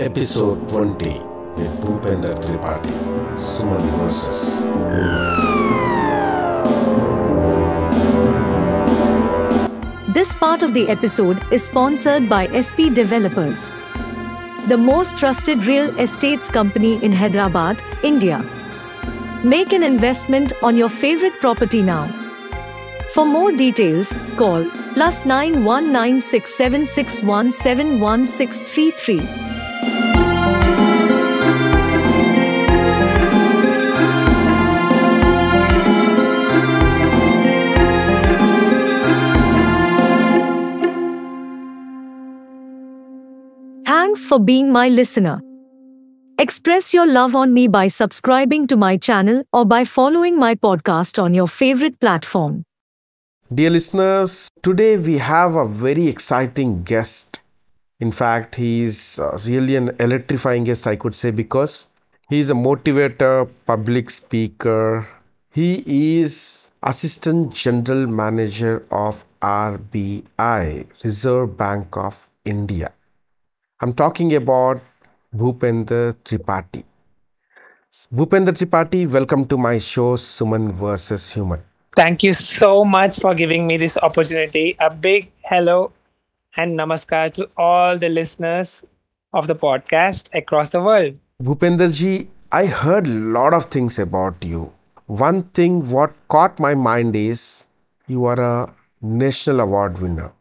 Episode 20 with Bhupendra Tripathi, Suman vs. This part of the episode is sponsored by SP Developers, the most trusted real estates company in Hyderabad, India. Make an investment on your favorite property now. For more details, call +919676171633. Thanks for being my listener. Express your love on me by subscribing to my channel or by following my podcast on your favorite platform. Dear listeners, today we have a very exciting guest. In fact, he is really an electrifying guest, I could say, because he is a motivator, public speaker. He is Assistant General Manager of RBI, Reserve Bank of India. I'm talking about Bhupendra Tripathi. Bhupendra Tripathi, welcome to my show, Suman vs. Human. Thank you so much for giving me this opportunity. A big hello and namaskar to all the listeners of the podcast across the world. Bhupendra ji, I heard a lot of things about you. One thing what caught my mind is you are a national award winner.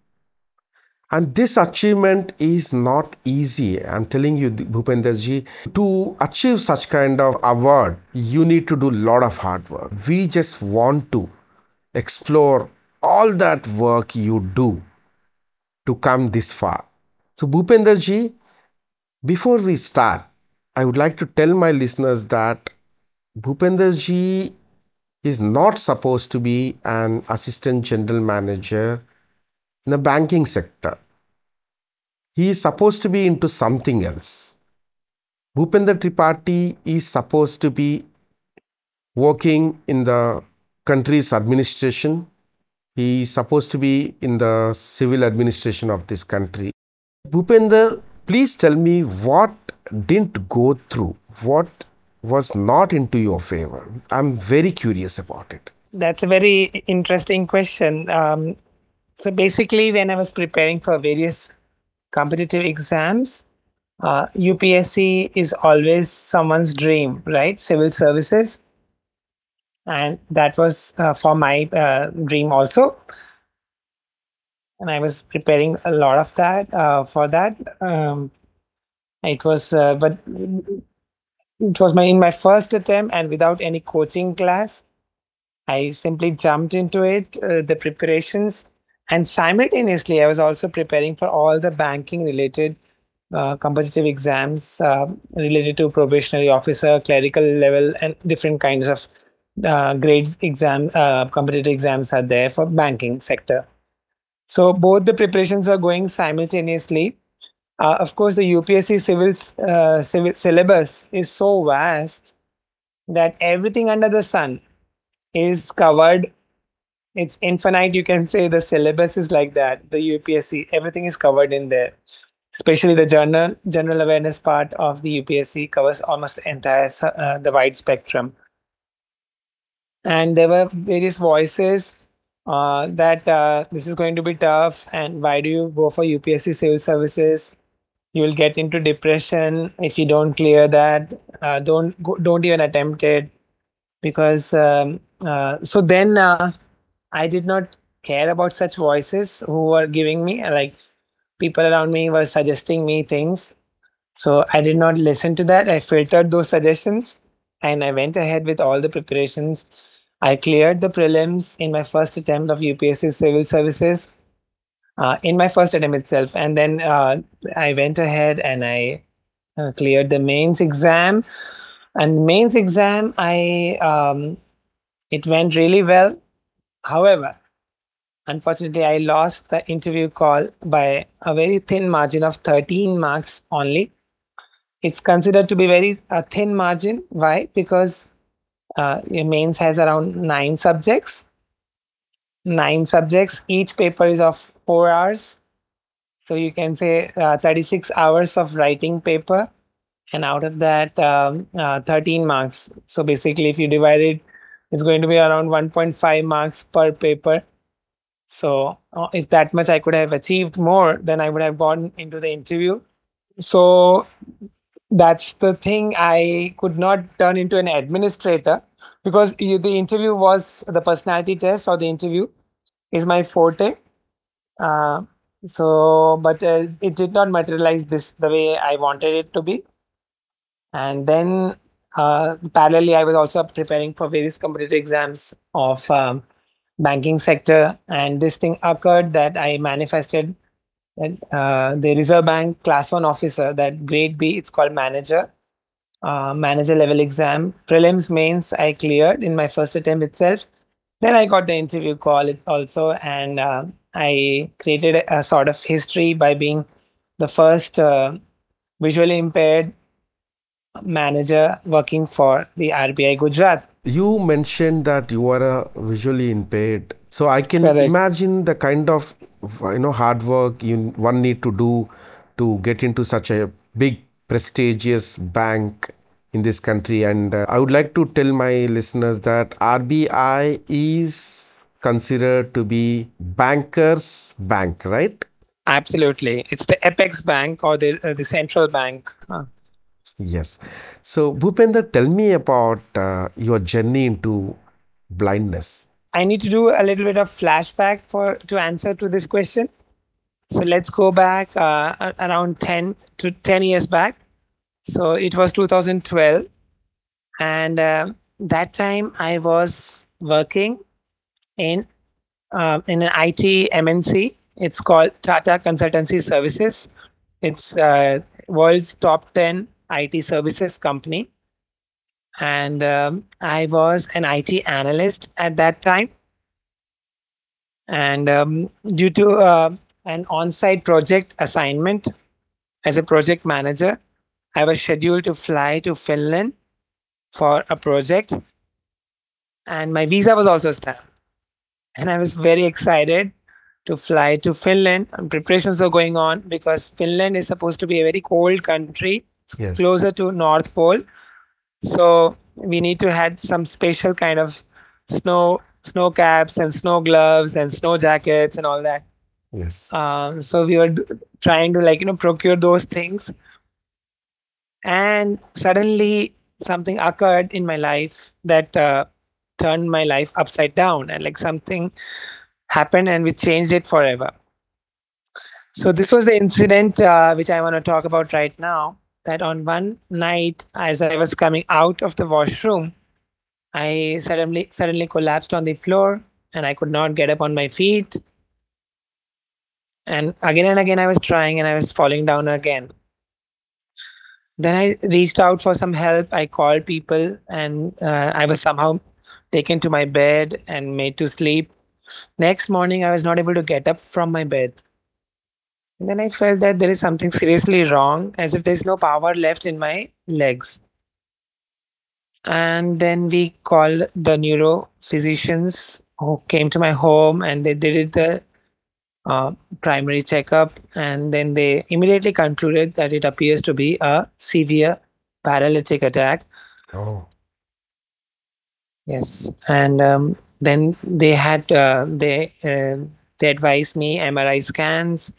And this achievement is not easy. I'm telling you, Bhupendra ji, to achieve such kind of award, you need to do a lot of hard work. We just want to explore all that work you do to come this far. So Bhupendra ji, before we start, I would like to tell my listeners that Bhupendra ji is not supposed to be an assistant general manager in the banking sector. He is supposed to be into something else. Bhupendra Tripathi is supposed to be working in the country's administration. He is supposed to be in the civil administration of this country. Bhupendra, please tell me what didn't go through, what was not into your favor. I'm very curious about it. That's a very interesting question. So basically, when I was preparing for various competitive exams, UPSC is always someone's dream, right? Civil services. And that was for my dream also. And I was preparing a lot of that for that. But it was in my first attempt and without any coaching class. I simply jumped into it, the preparations. And simultaneously, I was also preparing for all the banking related competitive exams related to probationary officer, clerical level, and different kinds of grades competitive exams are there for banking sector. So both the preparations were going simultaneously. Of course, the UPSC civil syllabus is so vast that everything under the sun is covered. It's infinite, you can say. The syllabus is like that. The UPSC, everything is covered in there. Especially the general awareness part of the UPSC covers almost the entire the wide spectrum. And there were various voices that this is going to be tough. And why do you go for UPSC civil services? You will get into depression if you don't clear that. Don't even attempt it, because so then. I did not care about such voices who were giving me, like people around me were suggesting me things. So I did not listen to that. I filtered those suggestions and I went ahead with all the preparations. I cleared the prelims in my first attempt of UPSC civil services, in my first attempt itself. And then I went ahead and I cleared the mains exam. And mains exam, it went really well. However, unfortunately, I lost the interview call by a very thin margin of 13 marks only. It's considered to be a thin margin. Why? Because your mains has around 9 subjects. Each paper is of 4 hours. So you can say 36 hours of writing paper, and out of that, 13 marks. So basically, if you divide it, it's going to be around 1.5 marks per paper. So if that much I could have achieved more, then I would have gone into the interview. So that's the thing. I could not turn into an administrator because the interview was the personality test, or the interview is my forte. Uh, but it did not materialize this the way I wanted it to be. And then parallelly, I was also preparing for various competitive exams of banking sector. And this thing occurred that I manifested that the Reserve Bank Class 1 officer, that grade B, it's called manager level exam. Prelims, mains, I cleared in my first attempt itself. Then I got the interview call also, and I created a sort of history by being the first visually impaired manager working for the RBI Gujarat. You mentioned that you are a visually impaired, so I can Correct. imagine the kind of hard work one need to do to get into such a big prestigious bank in this country. And I would like to tell my listeners that RBI is considered to be bankers bank, right? Absolutely. It's the Apex Bank, or the central bank. Yes. So Bhupender, tell me about your journey into blindness. I need to do a little bit of flashback for to answer to this question. So let's go back around 10 years back. So it was 2012, and that time I was working in an IT MNC. It's called Tata Consultancy Services. It's world's top 10 IT services company, and I was an IT analyst at that time. And due to an on-site project assignment as a project manager, I was scheduled to fly to Finland for a project, and my visa was also stamped. And I was very excited to fly to Finland. And preparations were going on because Finland is supposed to be a very cold country, Yes. closer to North Pole. So we need to have some special kind of snow caps and snow gloves and snow jackets and all that. Yes. So we were trying to procure those things, and suddenly something occurred in my life that turned my life upside down, and like something happened and we changed it forever. So this was the incident which I want to talk about right now. That on one night, as I was coming out of the washroom, I suddenly collapsed on the floor, and I could not get up on my feet. And again, I was trying, and I was falling down again. Then I reached out for some help. I called people, and I was somehow taken to my bed and made to sleep. Next morning, I was not able to get up from my bed. And then I felt that there is something seriously wrong, as if there's no power left in my legs. And then we called the neuro physicians who came to my home, and they did the primary checkup, and then they immediately concluded that it appears to be a severe paralytic attack. Oh. Yes, and then they advised me MRI scans,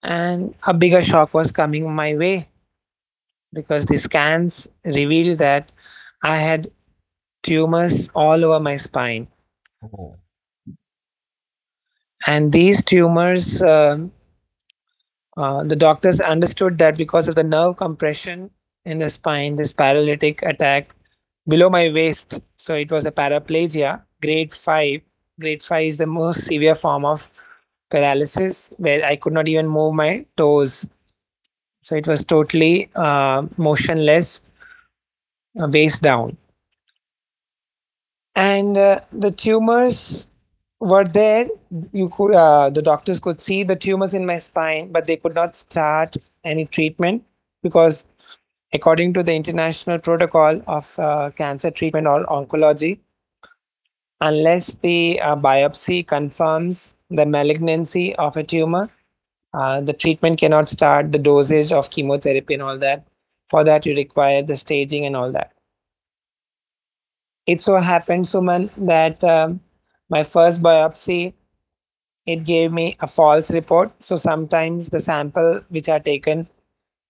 and a bigger shock was coming my way because the scans revealed that I had tumors all over my spine, Oh. and these tumors, the doctors understood that because of the nerve compression in the spine, this paralytic attack below my waist. So it was a paraplegia, grade 5. Grade 5 is the most severe form of paralysis where I could not even move my toes. So it was totally motionless, waist down. And the tumors were there. The doctors could see the tumors in my spine, but they could not start any treatment because, according to the international protocol of cancer treatment or oncology, unless the biopsy confirms the malignancy of a tumor, The treatment cannot start, the dosage of chemotherapy and all that. For that, you require the staging and all that. It so happened, Suman, that my first biopsy, it gave me a false report. So sometimes the sample which are taken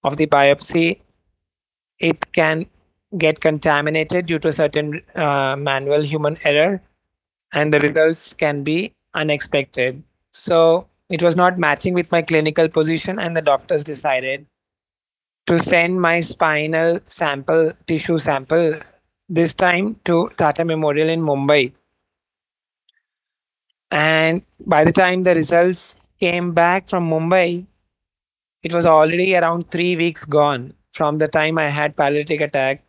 of the biopsy, it can get contaminated due to certain manual human error, and the results can be unexpected. So it was not matching with my clinical position, and the doctors decided to send my spinal sample, tissue sample, this time to Tata Memorial in Mumbai. And by the time the results came back from Mumbai, it was already around 3 weeks gone from the time I had paralytic attack.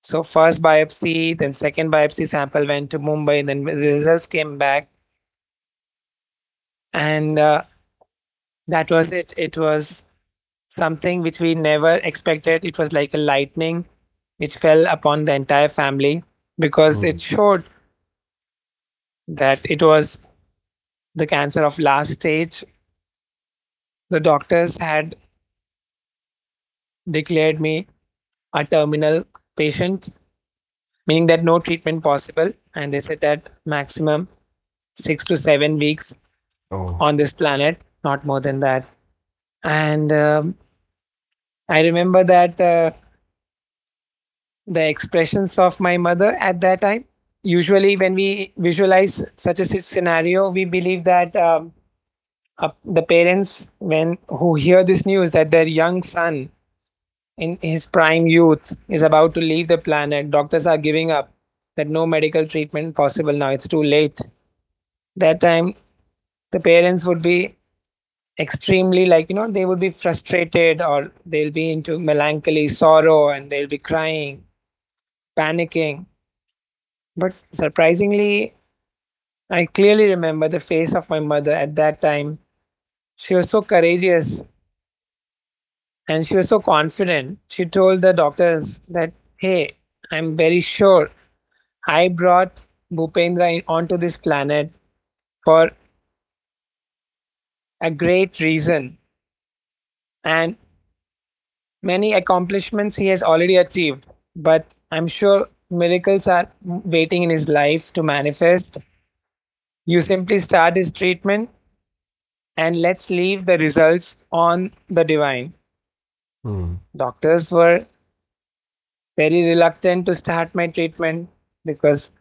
So first biopsy, then second biopsy sample went to Mumbai, then the results came back, and that was it. It was something which we never expected. It was like a lightning which fell upon the entire family because it Mm. showed that it was the cancer of last stage. The doctors had declared me a terminal patient, meaning that no treatment possible. And they said that maximum 6 to 7 weeks Oh. on this planet, not more than that. And I remember that the expressions of my mother at that time. Usually, when we visualize such a scenario, we believe that the parents, when who hear this news that their young son in his prime youth is about to leave the planet, doctors are giving up, that no medical treatment possible now, it's too late. That time, the parents would be extremely, like, they would be frustrated, or they'll be into melancholy, sorrow, and they'll be crying, panicking. But surprisingly, I clearly remember the face of my mother at that time. She was so courageous and she was so confident. She told the doctors that, hey, I'm very sure I brought Bhupendra onto this planet for a great reason. And many accomplishments he has already achieved. But I'm sure miracles are waiting in his life to manifest. You simply start his treatment and let's leave the results on the divine. Mm. Doctors were very reluctant to start my treatment because,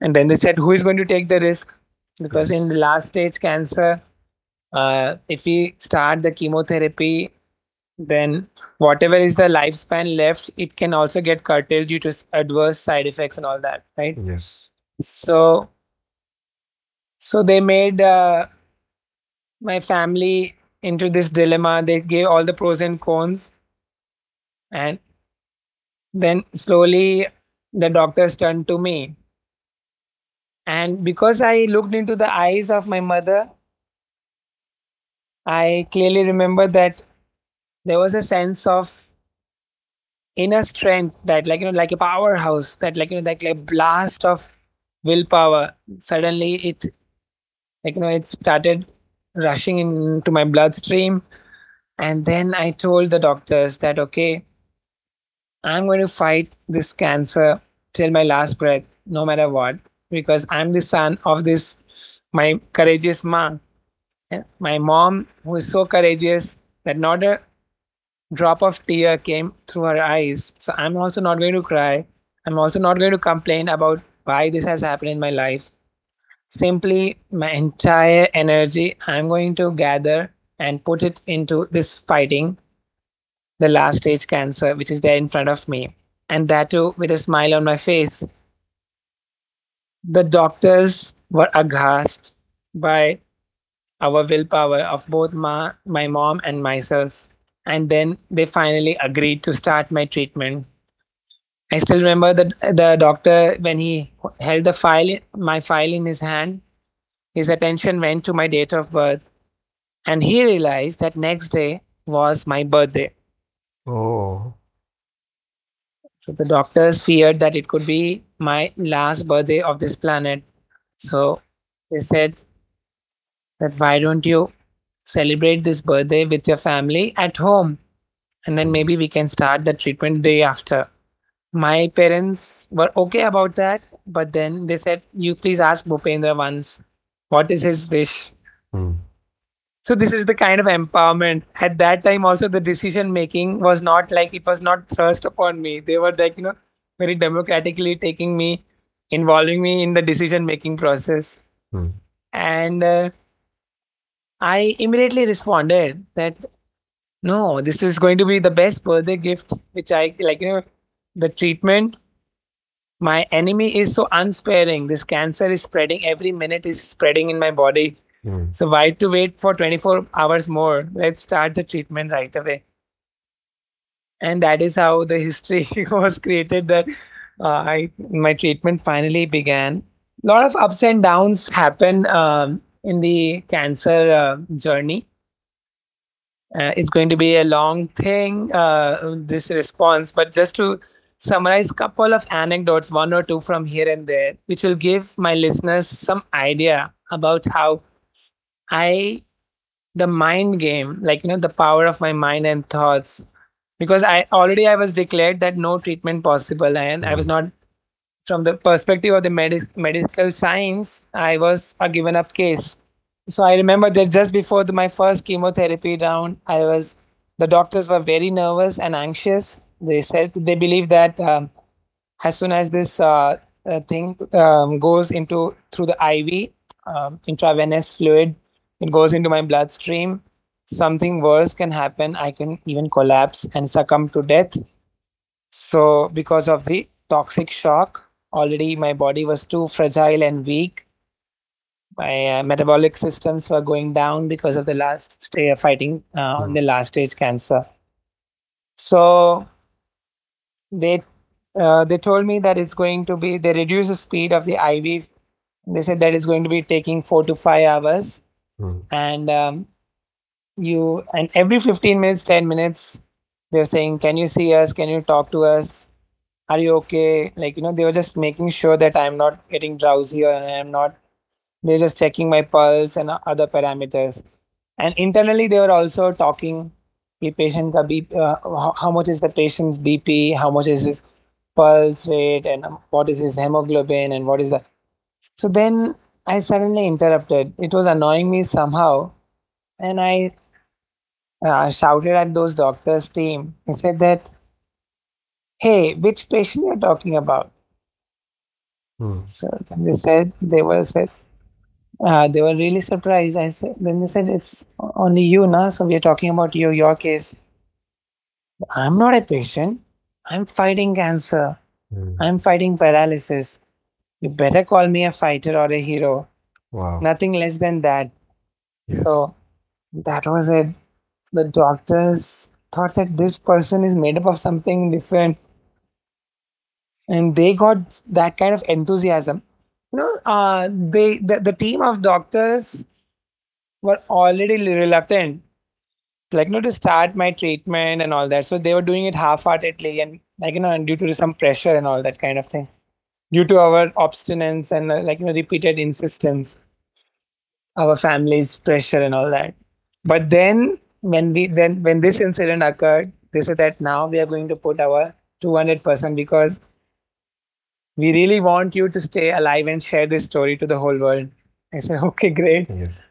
and then they said, who is going to take the risk? Because in Yes. the last stage cancer, if we start the chemotherapy, then whatever is the lifespan left, it can also get curtailed due to adverse side effects and all that, right? Yes. So, so they made my family into this dilemma. They gave all the pros and cons, and then slowly the doctors turned to me. And because I looked into the eyes of my mother, I clearly remember that there was a sense of inner strength, that, like, like a powerhouse, that, like a blast of willpower. Suddenly it, it started rushing into my bloodstream. And then I told the doctors that, okay, I'm going to fight this cancer till my last breath, no matter what, because I'm the son of this, my courageous mom. My mom, who is so courageous that not a drop of tear came through her eyes. So I'm also not going to cry. I'm also not going to complain about why this has happened in my life. Simply, my entire energy, I'm going to gather and put it into this fighting the last stage cancer, which is there in front of me. And that too with a smile on my face. The doctors were aghast by our willpower of both my mom and myself. And then they finally agreed to start my treatment. I still remember that the doctor, when he held my file in his hand, his attention went to my date of birth, and he realized that next day was my birthday. Oh. So the doctors feared that it could be my last birthday of this planet. So they said that, why don't you celebrate this birthday with your family at home, and then maybe we can start the treatment day after. My parents were okay about that, but then they said, "You please ask Bhupendra once what is his wish." Mm. So this is the kind of empowerment. At that time, also the decision making was not like it was not thrust upon me. They were like, very democratically taking me, involving me in the decision making process. Mm. And I immediately responded that no, this is going to be the best birthday gift, which I like, the treatment. My enemy is so unsparing. This cancer is spreading every minute, is spreading in my body. Mm. So why to wait for 24 hours more? Let's start the treatment right away. And that is how the history was created. That my treatment finally began. A lot of ups and downs happen in the cancer journey. It's going to be a long thing, this response, but just to summarize couple of anecdotes, one or two from here and there, which will give my listeners some idea about how I the mind game, like the power of my mind and thoughts. Because I was declared that no treatment possible, and I was Mm. not from the perspective of the medical science. I was a given up case. So I remember that just before my first chemotherapy round, the doctors were very nervous and anxious. They said they believe that as soon as this thing goes into through the IV, intravenous fluid, it goes into my bloodstream. Something worse can happen. I can even collapse and succumb to death. So because of the toxic shock, already my body was too fragile and weak. My metabolic systems were going down because of the last stage of fighting on Mm. the last stage cancer. So they they told me that it's going to be they reduce the speed of the IV. They said that it's going to be taking 4 to 5 hours, Mm. and you and every 15 minutes, 10 minutes, they're saying, "Can you see us? Can you talk to us? Are you okay?" Like they were just making sure that I'm not getting drowsy or I'm not. They're just checking my pulse and other parameters. And internally, they were also talking the patient ka BP, how much is the patient's BP, how much is his pulse rate, and what is his hemoglobin, and what is the. So then I suddenly interrupted. It was annoying me somehow, and I shouted at those doctors' team. I said that, "Hey, which patient you're talking about?" Mm. So then they were really surprised. Then they said, "It's only you, na? So we are talking about you, your case." I'm not a patient. I'm fighting cancer. Mm. I'm fighting paralysis. You better call me a fighter or a hero. Wow. Nothing less than that. Yes. So that was it. The doctors thought that this person is made up of something different, and they got that kind of enthusiasm. The team of doctors were already reluctant, like to start my treatment and all that. So they were doing it half-heartedly, and due to some pressure and all that kind of thing, due to our obstinance and repeated insistence, our family's pressure and all that. But then when this incident occurred, they said that now we are going to put our 200% because we really want you to stay alive and share this story to the whole world. I said, okay, great. Yes.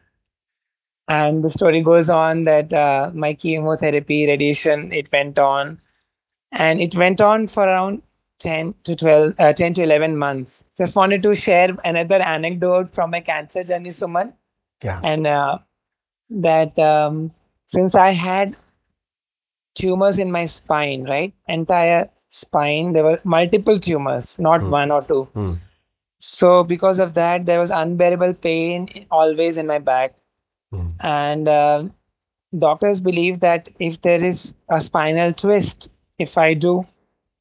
And the story goes on that my chemotherapy radiation, it went on, and it went on for around 10 to 11 months. Just wanted to share another anecdote from my cancer journey, Suman. Yeah. And that since I had tumors in my spine, right? Entire spine, there were multiple tumors, not Mm. one or two. Mm. So because of that, there was unbearable pain always in my back. Mm. And doctors believe that if there is a spinal twist, if I do,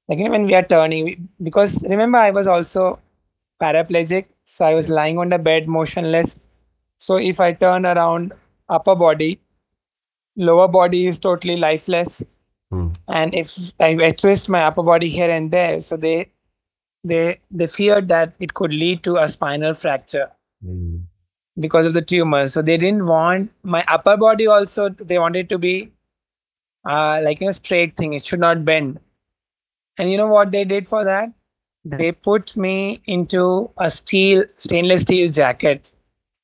when we are turning, because remember, I was also paraplegic, so I was Yes. lying on the bed motionless. So if I turn around upper body, lower body is totally lifeless. Mm. And if I twist my upper body here and there, so they feared that it could lead to a spinal fracture. Mm. because of the tumor. So they didn't want my upper body also. They wanted to be like straight thing. It should not bend. And you know what they did for that? They put me into a stainless steel jacket.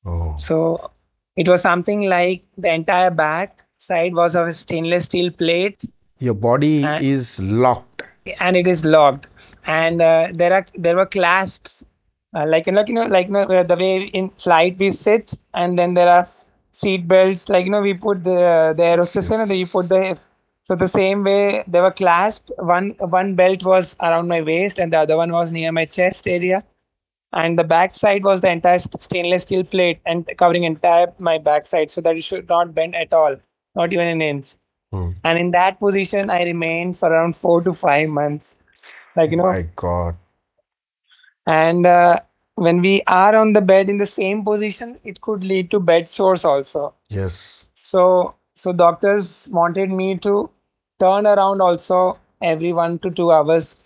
Oh, So it was something like the entire back side was of a stainless steel plate, your body and, is locked. and it is locked. And there were clasps, the way in flight we sit, and then there are seat belts. We put the Yes, aerosters in, and yes, then you put yes. the. So the same way there were clasps. One belt was around my waist, and the other one was near my chest area, and the back side was the entire stainless steel plate and covering entire my backside, so that it should not bend at all, not even an inch. Hmm. And in that position I remained for around 4 to 5 months, like you know My God. and when we are on the bed in the same position, it could lead to bed sores also. Yes. So doctors wanted me to turn around also every 1 to 2 hours.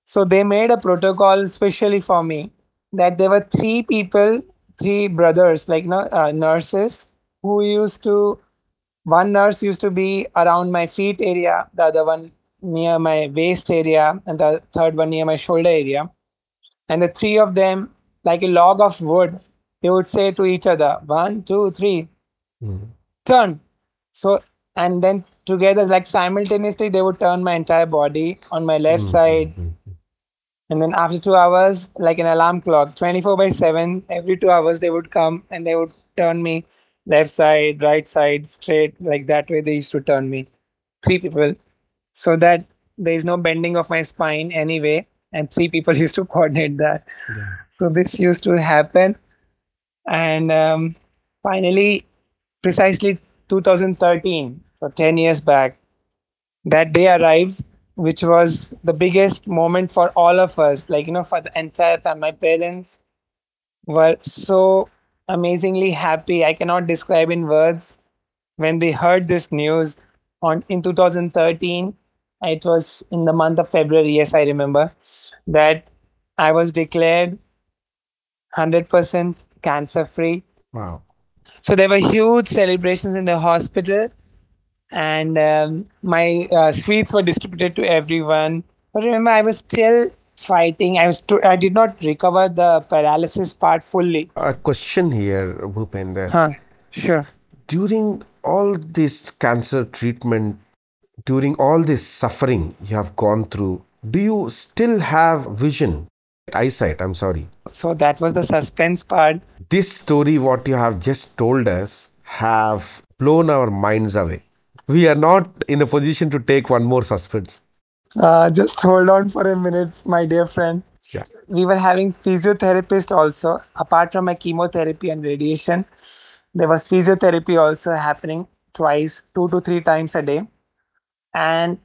So they made a protocol specially for me, that there were three people, three brothers, nurses, who used to. One nurse used to be around my feet area, the other one near my waist area, and the third one near my shoulder area. And the three of them, like a log of wood, they would say to each other, one, two, three, Hmm. turn. So, and then together, like simultaneously, they would turn my entire body on my left Hmm, hmm, side. hmm. And then after 2 hours, like an alarm clock, 24/7, every 2 hours, they would come and they would turn me left side, right side, straight, like that way they used to turn me. Three people. So that there is no bending of my spine anyway. And three people used to coordinate that. Yeah. So this used to happen. And finally, precisely 2013, so 10 years back, that day arrived, which was the biggest moment for all of us, for the entire time. My parents were so amazingly happy. I cannot describe in words when they heard this news on in 2013. It was in the month of February, yes, I remember, that I was declared 100% cancer free. Wow. So there were huge celebrations in the hospital, and my sweets were distributed to everyone. But remember, I was still fighting. I did not recover the paralysis part fully. A question here, Bhupender. Huh? Sure. During all this cancer treatment, during all this suffering you have gone through, do you still have vision? Eyesight, I'm sorry. So that was the suspense part. This story, what you have just told us, have blown our minds away. We are not in a position to take one more suspense. Just hold on for a minute, my dear friend. Yeah. We were having physiotherapist also. Apart from my chemotherapy and radiation, there was physiotherapy also happening twice, 2 to 3 times a day. And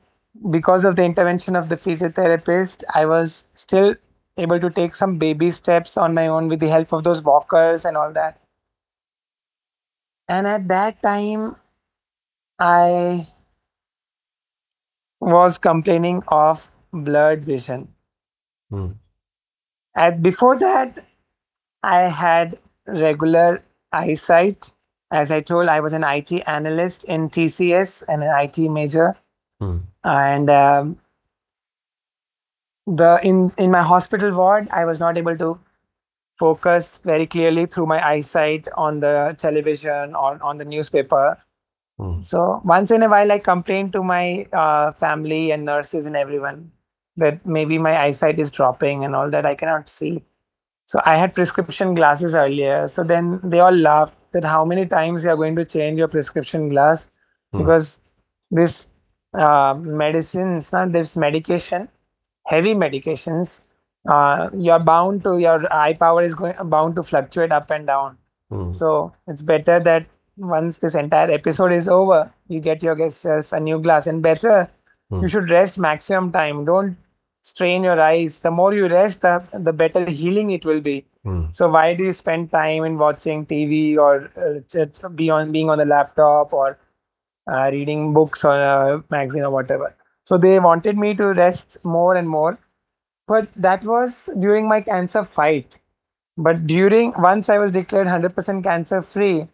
because of the intervention of the physiotherapist, I was still able to take some baby steps on my own with the help of those walkers and all that. And at that time, I was complaining of blurred vision. Hmm. And before that, I had regular eyesight. As I told, I was an IT analyst in TCS and an IT major. Hmm. And the in my hospital ward, I was not able to focus very clearly through my eyesight on the television or on the newspaper. Hmm. So once in a while, I complained to my family and nurses and everyone that maybe my eyesight is dropping and all that. I cannot see. So I had prescription glasses earlier. So then they all laughed that how many times you are going to change your prescription glass, Hmm. because this medicines, not this medication, heavy medications, your eye power is going bound to fluctuate up and down. Hmm. So it's better that once this entire episode is over, you get yourself a new glass. And better, you should rest maximum time. Don't strain your eyes. The more you rest, the better healing it will be. Hmm. So why do you spend time in watching TV or just being on the laptop or reading books or a magazine or whatever? So they wanted me to rest more and more. But that was during my cancer fight. But once I was declared 100% cancer free,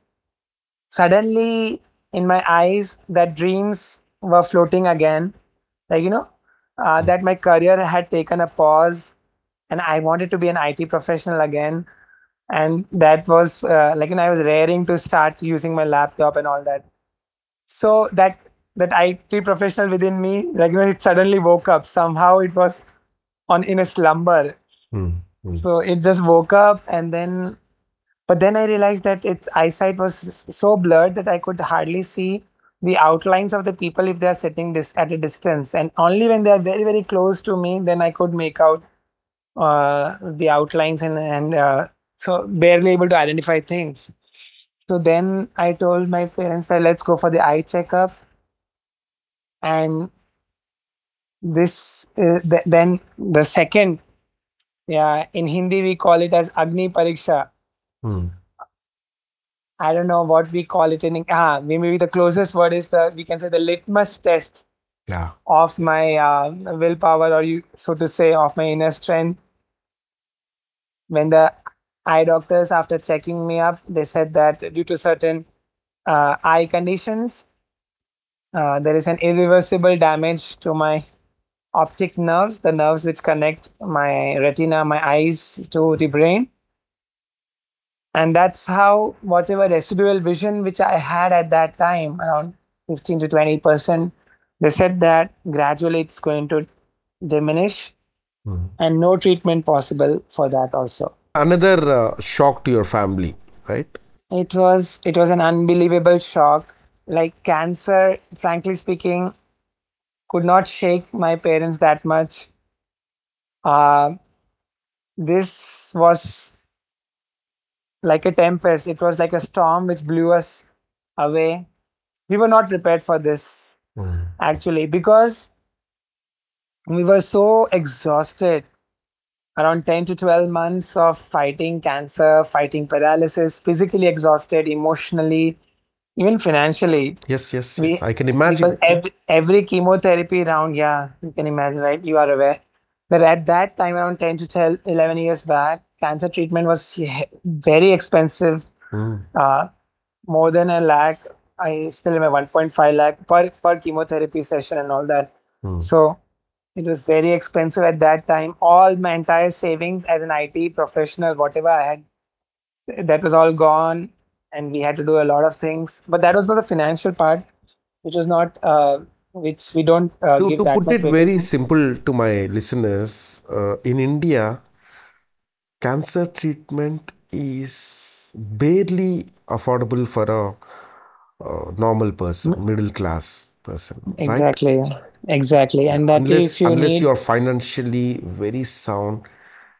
suddenly in my eyes, that dreams were floating again. Like, Mm. that my career had taken a pause and I wanted to be an IT professional again. And that was I was raring to start using my laptop and all that. So that IT professional within me, it suddenly woke up. Somehow it was on in a slumber. Mm. Mm. So it just woke up, and then but then I realized that its eyesight was so blurred that I could hardly see the outlines of the people if they are sitting at a distance. And only when they are very, very close to me, then I could make out the outlines, and so barely able to identify things. So then I told my parents that let's go for the eye checkup. And then the second, yeah, in Hindi we call it as Agni Pariksha. Mm. I don't know what we call it maybe the closest word is we can say the litmus test Yeah. of my willpower, or you so to say of my inner strength. When the eye doctors, after checking me up, they said that due to certain eye conditions, there is an irreversible damage to my optic nerves, the nerves which connect my retina, my eyes to the brain. And that's how whatever residual vision which I had at that time, around 15 to 20%, they said that gradually it's going to diminish Mm. and no treatment possible for that also. Another shock to your family, right? It was an unbelievable shock. Like cancer, frankly speaking, could not shake my parents that much. Uh, this was like a tempest. It was like a storm which blew us away. We were not prepared for this Mm. actually, because we were so exhausted. Around 10 to 12 months of fighting cancer, fighting paralysis, physically exhausted, emotionally, even financially. Yes, yes, yes. We I can because imagine. every chemotherapy round, yeah, you can imagine, right? You are aware that at that time, around 10 to 12, 11 years back, cancer treatment was very expensive, Mm. uh, more than a lakh. I still remember 1.5 lakh per chemotherapy session and all that. Mm. So it was very expensive at that time. All my entire savings as an IT professional, whatever I had, that was all gone, and we had to do a lot of things. But that was not the financial part, which was not, which we don't give To that put much it weightage. very simple to my listeners, in India, cancer treatment is barely affordable for a normal person, middle class person, right? Exactly, exactly, Yeah. and that too, Unless if you unless need, you are financially very sound,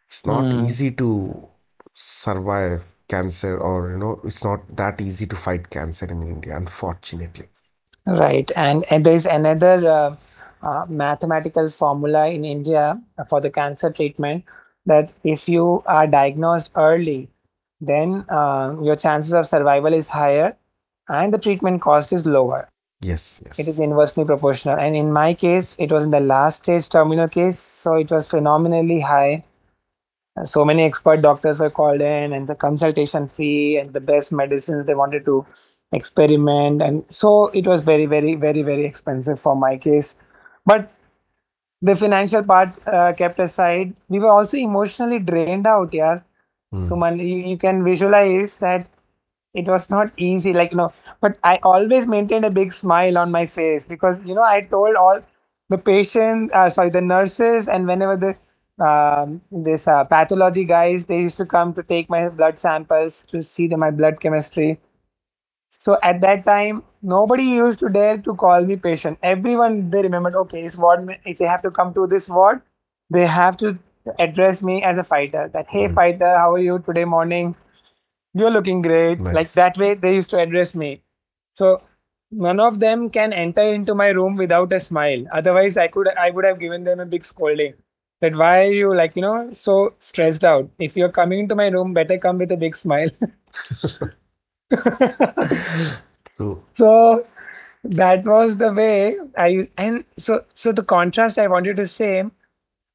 it's not hmm, easy to survive cancer, or it's not that easy to fight cancer in India, unfortunately. right, and there is another mathematical formula in India for the cancer treatment, that if you are diagnosed early, then your chances of survival is higher, and the treatment cost is lower. Yes, It is yes. inversely proportional. And in my case, it was in the last stage terminal case, so it was phenomenally high. So many expert doctors were called in, and the consultation fee and the best medicines they wanted to experiment. And so it was very, very, very, very expensive for my case. But the financial part kept aside, we were also emotionally drained out, yeah. So Mm. man, you can visualize that it was not easy, but I always maintained a big smile on my face, because I told all the patients, sorry, the nurses, and whenever the this pathology guys, they used to come to take my blood samples to see my blood chemistry. So at that time, nobody used to dare to call me patient. Everyone, they remembered, okay, if they have to come to this ward, they have to address me as a fighter. That, hey Mm. fighter, how are you today morning? You're looking great. Like Nice. that way, they used to address me. So none of them can enter into my room without a smile. Otherwise, I would have given them a big scolding. That why are you, so stressed out? If you're coming into my room, better come with a big smile. So, So that was the way and so the contrast I wanted to say,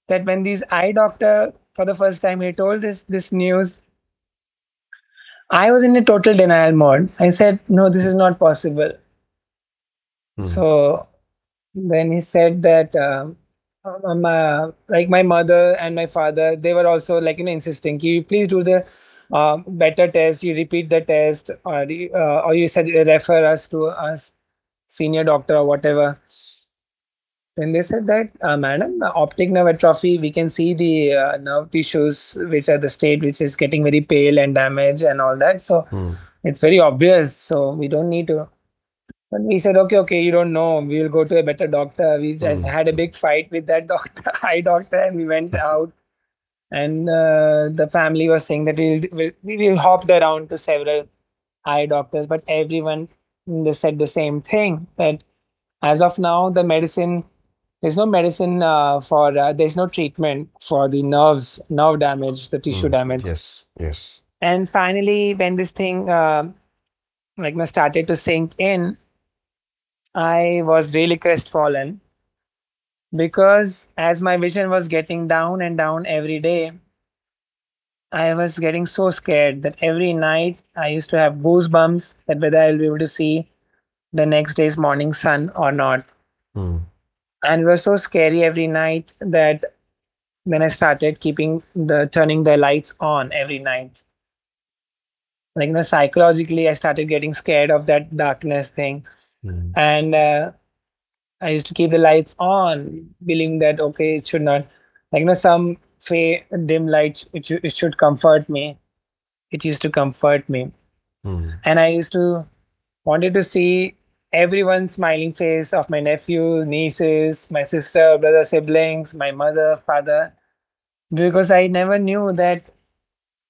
that when these eye doctor for the first time he told this news, I was in a total denial mode. I said, no, this is not possible. Mm, So then he said that like my mother and my father, they were also like insisting, "Can you please do the better test? You repeat the test, or you said refer us to a senior doctor or whatever." Then they said that, madam, the optic nerve atrophy, we can see the nerve tissues which are the state which is getting very pale and damaged and all that. So mm, it's very obvious. So we don't need to. But we said, okay, okay, you don't know. We will go to a better doctor. We just mm, had a big fight with that doctor, eye doctor, and we went out. And the family was saying that we hopped around to several eye doctors, but everyone they said the same thing that as of now, the medicine there's no medicine for there's no treatment for the nerve damage, the tissue mm. damage. Yes, yes. And finally, when this thing started to sink in, I was really crestfallen because as my vision was getting down and down every day, I was getting so scared that every night I used to have goosebumps that whether I'll be able to see the next day's morning sun or not. Mm, And it was so scary every night that then I started turning the lights on every night. Like, psychologically, I started getting scared of that darkness thing. mm, And I used to keep the lights on, believing that, okay, it should not, some dim light, it should comfort me. It used to comfort me. mm, And I used to wanted to see everyone's smiling face of my nephew, nieces, my sister, brother, siblings, my mother, father, because I never knew that,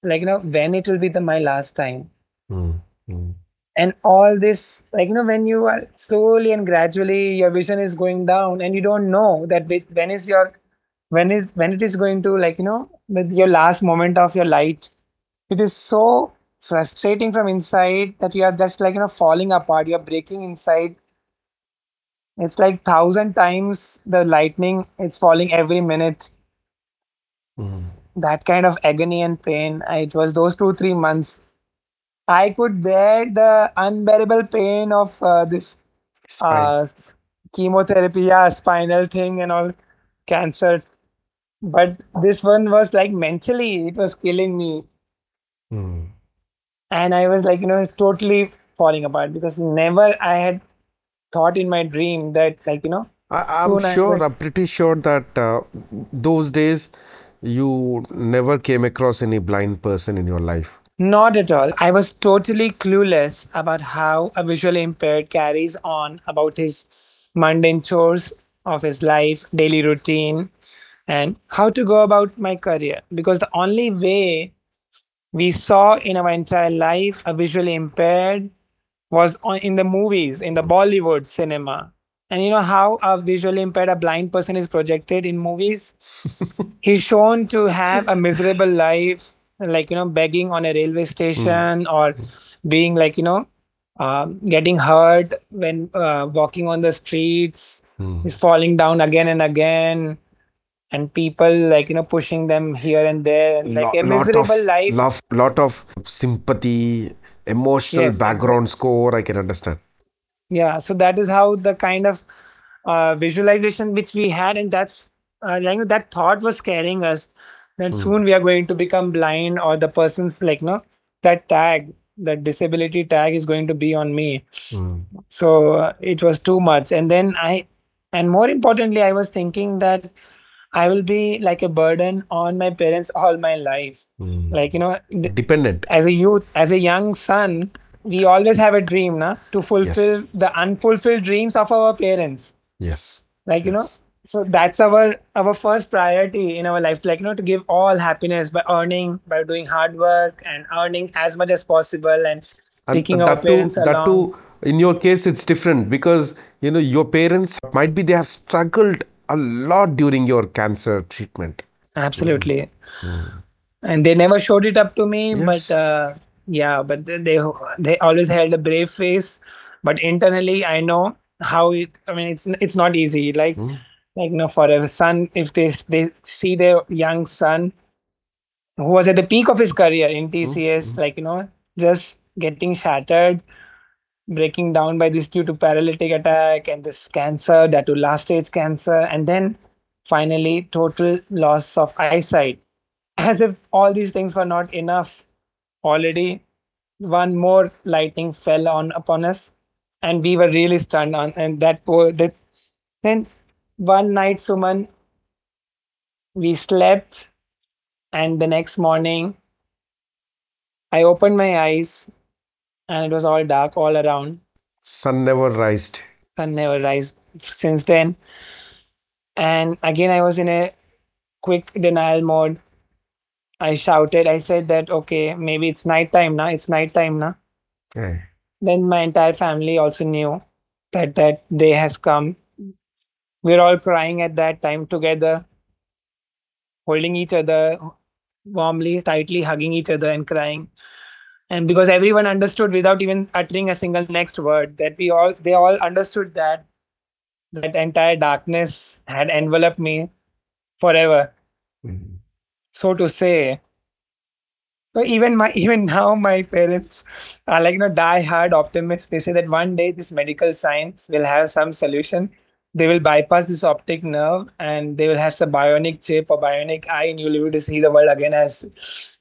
when it will be my last time. mm, mm, And all this, when you are slowly and gradually, your vision is going down, and you don't know that when it is going to, with your last moment of your light, it is so frustrating from inside that you are just falling apart. You're breaking inside. It's like thousand times the lightning. It's falling every minute. mm. That kind of agony and pain. It was those 2 3 months. I could bear the unbearable pain of this Spine. uh, s- chemotherapy, yeah, spinal thing and all, cancer. But this one was like mentally, it was killing me. Mm. And I was totally falling apart because never I had thought in my dream that, I'm soon I'm sure, going. I'm pretty sure that those days you never came across any blind person in your life. Not at all. I was totally clueless about how a visually impaired carries on about his mundane chores of his life, daily routine, and how to go about my career. Because the only way we saw in our entire life a visually impaired was in the movies, in the Bollywood cinema. And you know how a visually impaired, a blind person is projected in movies? He's shown to have a miserable life, begging on a railway Mm, station or being getting hurt when walking on the streets. mm. He's falling down again and again, and people pushing them here and there, and like a miserable life. Lot of sympathy, emotional Yes, background exactly. score. I can understand. Yeah, so that is how the kind of visualization which we had, and that's that thought was scaring us that Mm, soon we are going to become blind, or the person's that tag, that disability tag is going to be on me. mm, So it was too much, and then and more importantly, I was thinking that I will be like a burden on my parents all my life. mm. Like Dependent. as a youth, as a young son, we always have a dream, na, to fulfill Yes. the unfulfilled dreams of our parents. Yes. Like Yes. so that's our first priority in our life. Like to give all happiness by earning, by doing hard work and earning as much as possible and And taking our parents that along. too, in your case, it's different because your parents might be they have struggled a lot during your cancer treatment. Mm, Absolutely. mm. And they never showed it up to me, but Yes. yeah, but they always held a brave face. But internally, I know how it. I mean, it's not easy. Mm, For a son, if they see their young son who was at the peak of his career in mm, TCS, mm, just getting shattered, breaking down by this due to paralytic attack and this cancer, that to last stage cancer, and then finally total loss of eyesight. As if all these things were not enough already, one more lightning fell on upon us, and we were really stunned on. And that then one night, Suman, we slept, and the next morning I opened my eyes, and it was all dark all around. Sun never rised. Sun never rise since then. And again, I was in a quick denial mode. I shouted. I said that okay, maybe it's night time now. It's night time now. Eh. Then my entire family also knew that that day has come. We're all crying at that time together, holding each other warmly, tightly, hugging each other and crying. And because everyone understood without even uttering a single next word, that they all understood that that entire darkness had enveloped me forever, Mm. so to say. So even now my parents are like die hard optimists. They say that one day this medical science will have some solution. They will bypass this optic nerve and they will have some bionic chip or bionic eye, and you'll be able to see the world again as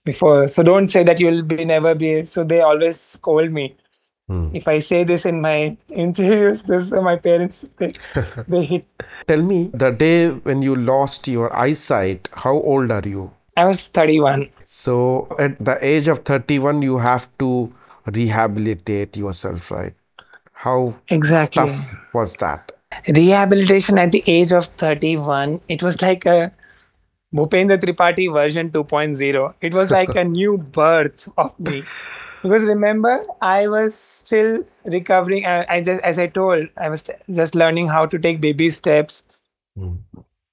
before. So don't say that you'll be never be. So they always scold me Mm. if I say this in my interviews. This my parents they hit. Tell me, the day when you lost your eyesight, how old are you? I was 31. So at the age of 31, you have to rehabilitate yourself, right? How Exactly. tough was that? Rehabilitation at the age of 31, it was like a Bhupendra Tripathi version 2.0. It was like a new birth of me. Because remember, I was still recovering. I just, as I told, I was just learning how to take baby steps Mm.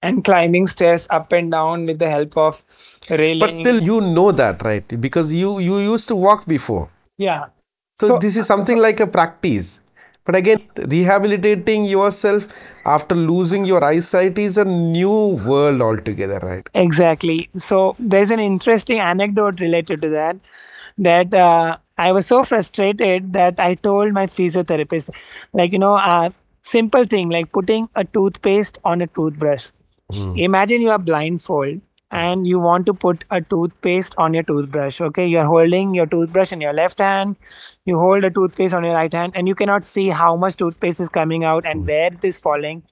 and climbing stairs up and down with the help of railing. But still, you know that, right? Because you used to walk before. Yeah. So this is something like a practice. But again, rehabilitating yourself after losing your eyesight is a new world altogether, right? Exactly. So there's an interesting anecdote related to that. That I was so frustrated that I told my physiotherapist, like simple thing like putting a toothpaste on a toothbrush. Mm. Imagine you are blindfold and you want to put a toothpaste on your toothbrush. Okay, you're holding your toothbrush in your left hand, you hold a toothpaste on your right hand, and you cannot see how much toothpaste is coming out and where it is falling.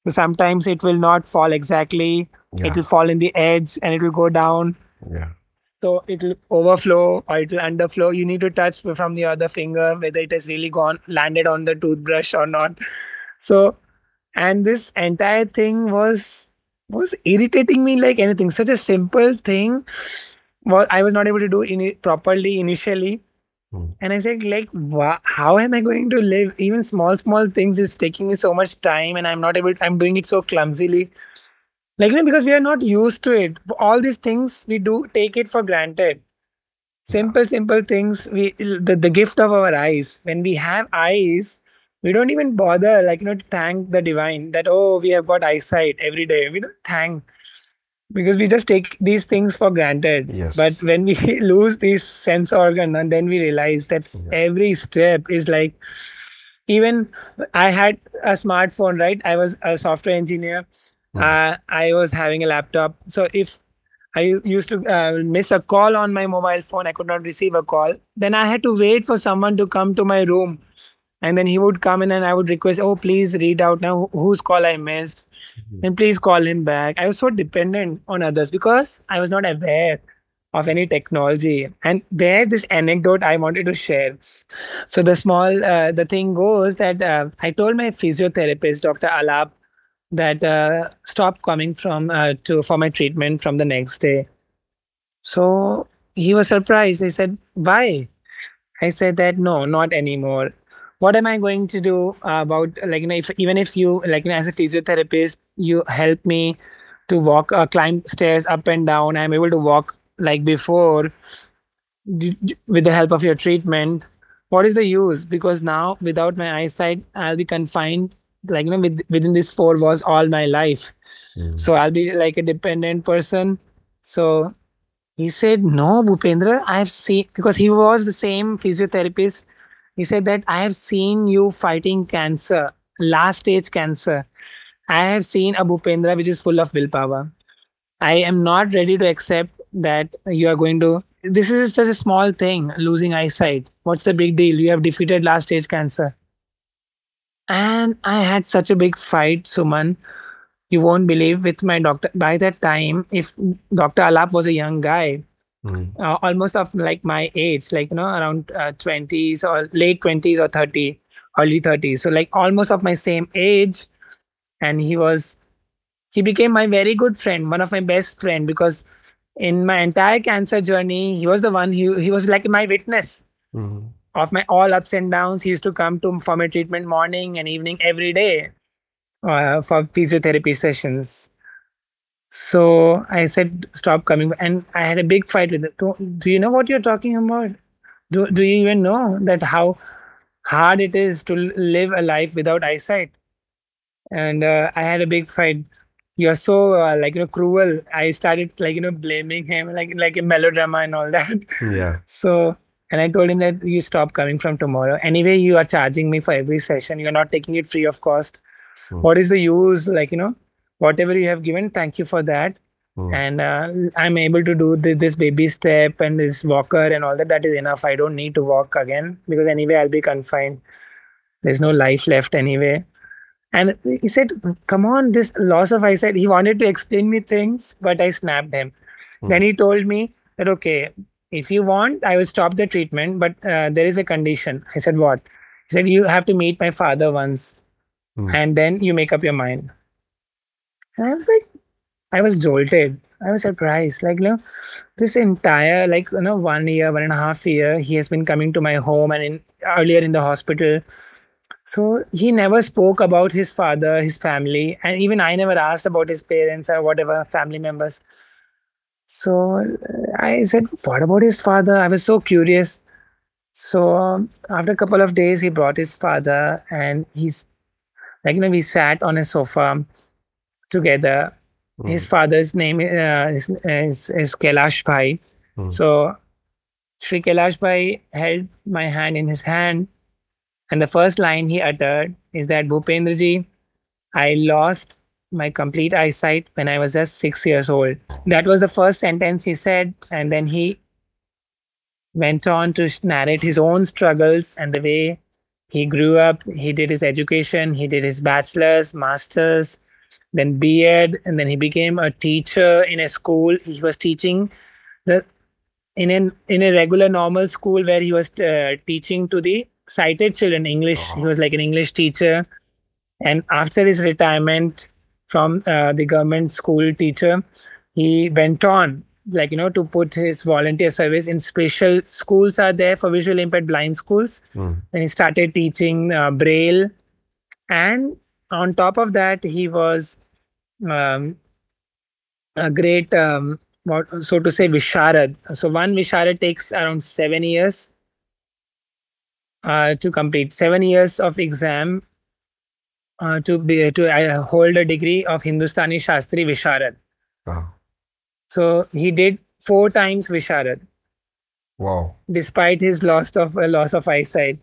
So sometimes it will not fall exactly, it Yeah. will fall in the edge and it will go down. Yeah. So it will overflow or it will underflow. You need to touch from the other finger whether it has really gone landed on the toothbrush or not. So, and this entire thing was irritating me like anything. Such a simple thing was I was not able to do properly initially. Mm. And I said like, how am I going to live? Even small things is taking me so much time, and I'm not able. I'm doing it so clumsily. Like because we are not used to it. All these things we do take it for granted. Simple things. The gift of our eyes. When we have eyes, we don't even bother to thank the divine that we have got eyesight every day. We don't thank because we just take these things for granted. Yes. But when we lose this sense organ, and then we realize that every step is like. Even I had a smartphone, right? I was a software engineer. I was having a laptop. So if I used to miss a call on my mobile phone, I could not receive a call. Then I had to wait for someone to come to my room. And then he would come in and I would request, oh, please read out now whose call I missed. And please call him back. I was so dependent on others because I was not aware of any technology. And there, this anecdote I wanted to share. So the thing goes that I told my physiotherapist, Dr. Alap, that stop coming for my treatment from the next day. So he was surprised. He said, "Why?" I said that no, not anymore. What am I going to do about even if you as a physiotherapist you help me to walk climb stairs up and down, I'm able to walk like before with the help of your treatment. What is the use? Because now without my eyesight, I'll be confined within these four walls all my life. So I'll be like a dependent person. So He said, "No, Bhupendra, I have seen," because he was the same physiotherapist. He said that I have seen you fighting cancer, last stage cancer. I have seen a Bhupendra which is full of willpower. I am not ready to accept that you are going to. This is such a small thing, losing eyesight. What's the big deal? You have defeated last stage cancer. And I had such a big fight, Suman. You won't believe, with my doctor. By that time, if Dr. Alap was a young guy, Mm. almost of like my age, like, around 20s or late 20s or 30, early 30s. So, like, almost of my same age. And he became my very good friend, one of my best friend, because in my entire cancer journey, he was the one, he was like my witness Mm. of my all ups and downs. He used to come to for my treatment morning and evening every day, for physiotherapy sessions. So I said, stop coming. And I had a big fight with him. Do you know what you're talking about? Do you even know that how hard it is to live a life without eyesight? And I had a big fight. You're so cruel. I started blaming him like a melodrama and all that. Yeah. So, and I told him that you stop coming from tomorrow. Anyway, you are charging me for every session. You're not taking it free of cost. Mm. What is the use? Whatever you have given, thank you for that. Mm. And I'm able to do this baby step and this walker and all that. That is enough. I don't need to walk again, because anyway I'll be confined. There's no life left anyway. And he said, come on, this loss of eyesight. He wanted to explain me things, but I snapped him. Then he told me that, okay, if you want, I will stop the treatment, but there is a condition. I said, what? He said, you have to meet my father once, Mm. and then you make up your mind. And I was like, I was jolted. I was surprised. This entire, 1 year, 1.5 year, he has been coming to my home and earlier in the hospital. So he never spoke about his father, his family, and even I never asked about his parents or whatever family members. So I said, what about his father? I was so curious. So after a couple of days, he brought his father, and we sat on a sofa together. His father's name is Kailash Bhai. So Shri Kailash Bhai held my hand in his hand, and the first line he uttered is that, Bhupendraji, I lost my complete eyesight when I was just 6 years old. That was the first sentence he said, and then he went on to narrate his own struggles and the way he grew up. He did his education, he did his bachelor's, master's, then B.Ed, and then he became a teacher in a school. He was teaching the in a regular normal school where he was teaching to the sighted children English. He was like an English teacher. And after his retirement from the government school teacher, he went on to put his volunteer service in special schools are there for visually impaired blind schools. And he started teaching Braille. And on top of that, he was a great, so to say, Visharad. So one Visharad takes around 7 years to complete. 7 years of exam to hold a degree of Hindustani Shastri Visharad. Wow. So he did 4 times Visharad. Wow. Despite his loss of eyesight.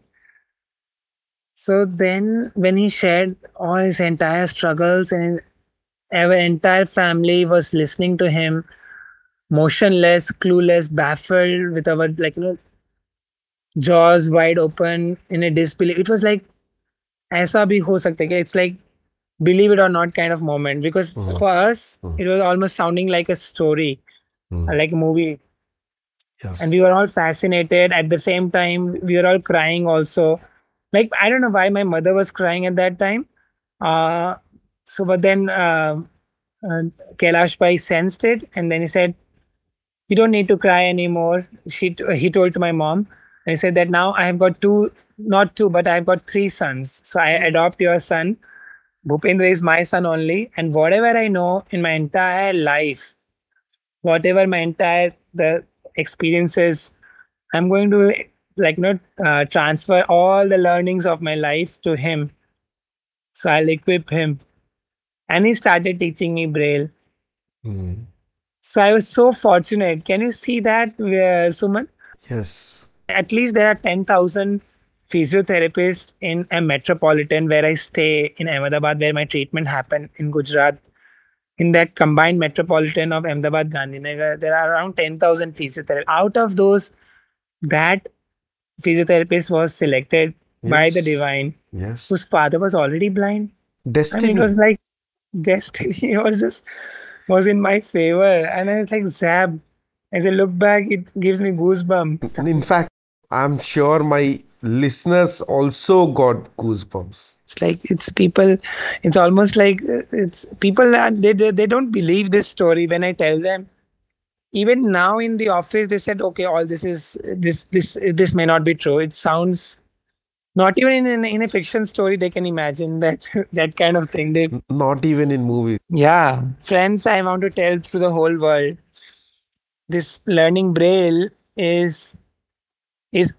So then, when he shared all his entire struggles, and our entire family was listening to him, motionless, clueless, baffled, with our jaws wide open in a disbelief. It was like, aisa bhi ho sakta hai. It's like believe it or not kind of moment, because for us it was almost sounding like a story, like a movie. Yes. And we were all fascinated. At the same time, we were all crying also. I don't know why my mother was crying at that time. But then Kailash Bhai sensed it, and then he said, you don't need to cry anymore. He told to my mom, and he said that now I have got not two, but I've got 3 sons. So I adopt your son. Bhupendra is my son only. And whatever I know in my entire life, whatever the experiences, I'm going to transfer all the learnings of my life to him. So I'll equip him. And he started teaching me Braille. So I was so fortunate. Can you see that, Suman? Yes. At least there are 10,000 physiotherapists in a metropolitan where I stay in Ahmedabad, where my treatment happened in Gujarat. In that combined metropolitan of Ahmedabad, Gandhinagar, there are around 10,000 physiotherapists. Out of those, that physiotherapist was selected by the Yes. divine, Yes. whose father was already blind. I mean, it was Destiny. like destiny. It was just was in my favor, and I was like zap. As I look back, it gives me goosebumps. In fact, I'm sure my listeners also got goosebumps. It's like it's people. It's almost like it's people. They don't believe this story when I tell them. Even now in the office, they said, "Okay, all this may not be true." It sounds not even in a fiction story they can imagine that that kind of thing. They Not even in movies. Yeah, friends, I want to tell to the whole world, this learning braille is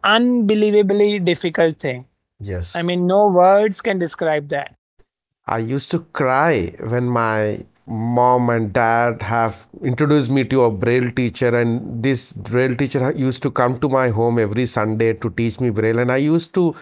unbelievably difficult thing. I Yes. mean, no words can describe that. I used to cry when my mom and dad have introduced me to a braille teacher, and this braille teacher used to come to my home every Sunday to teach me braille, and I used to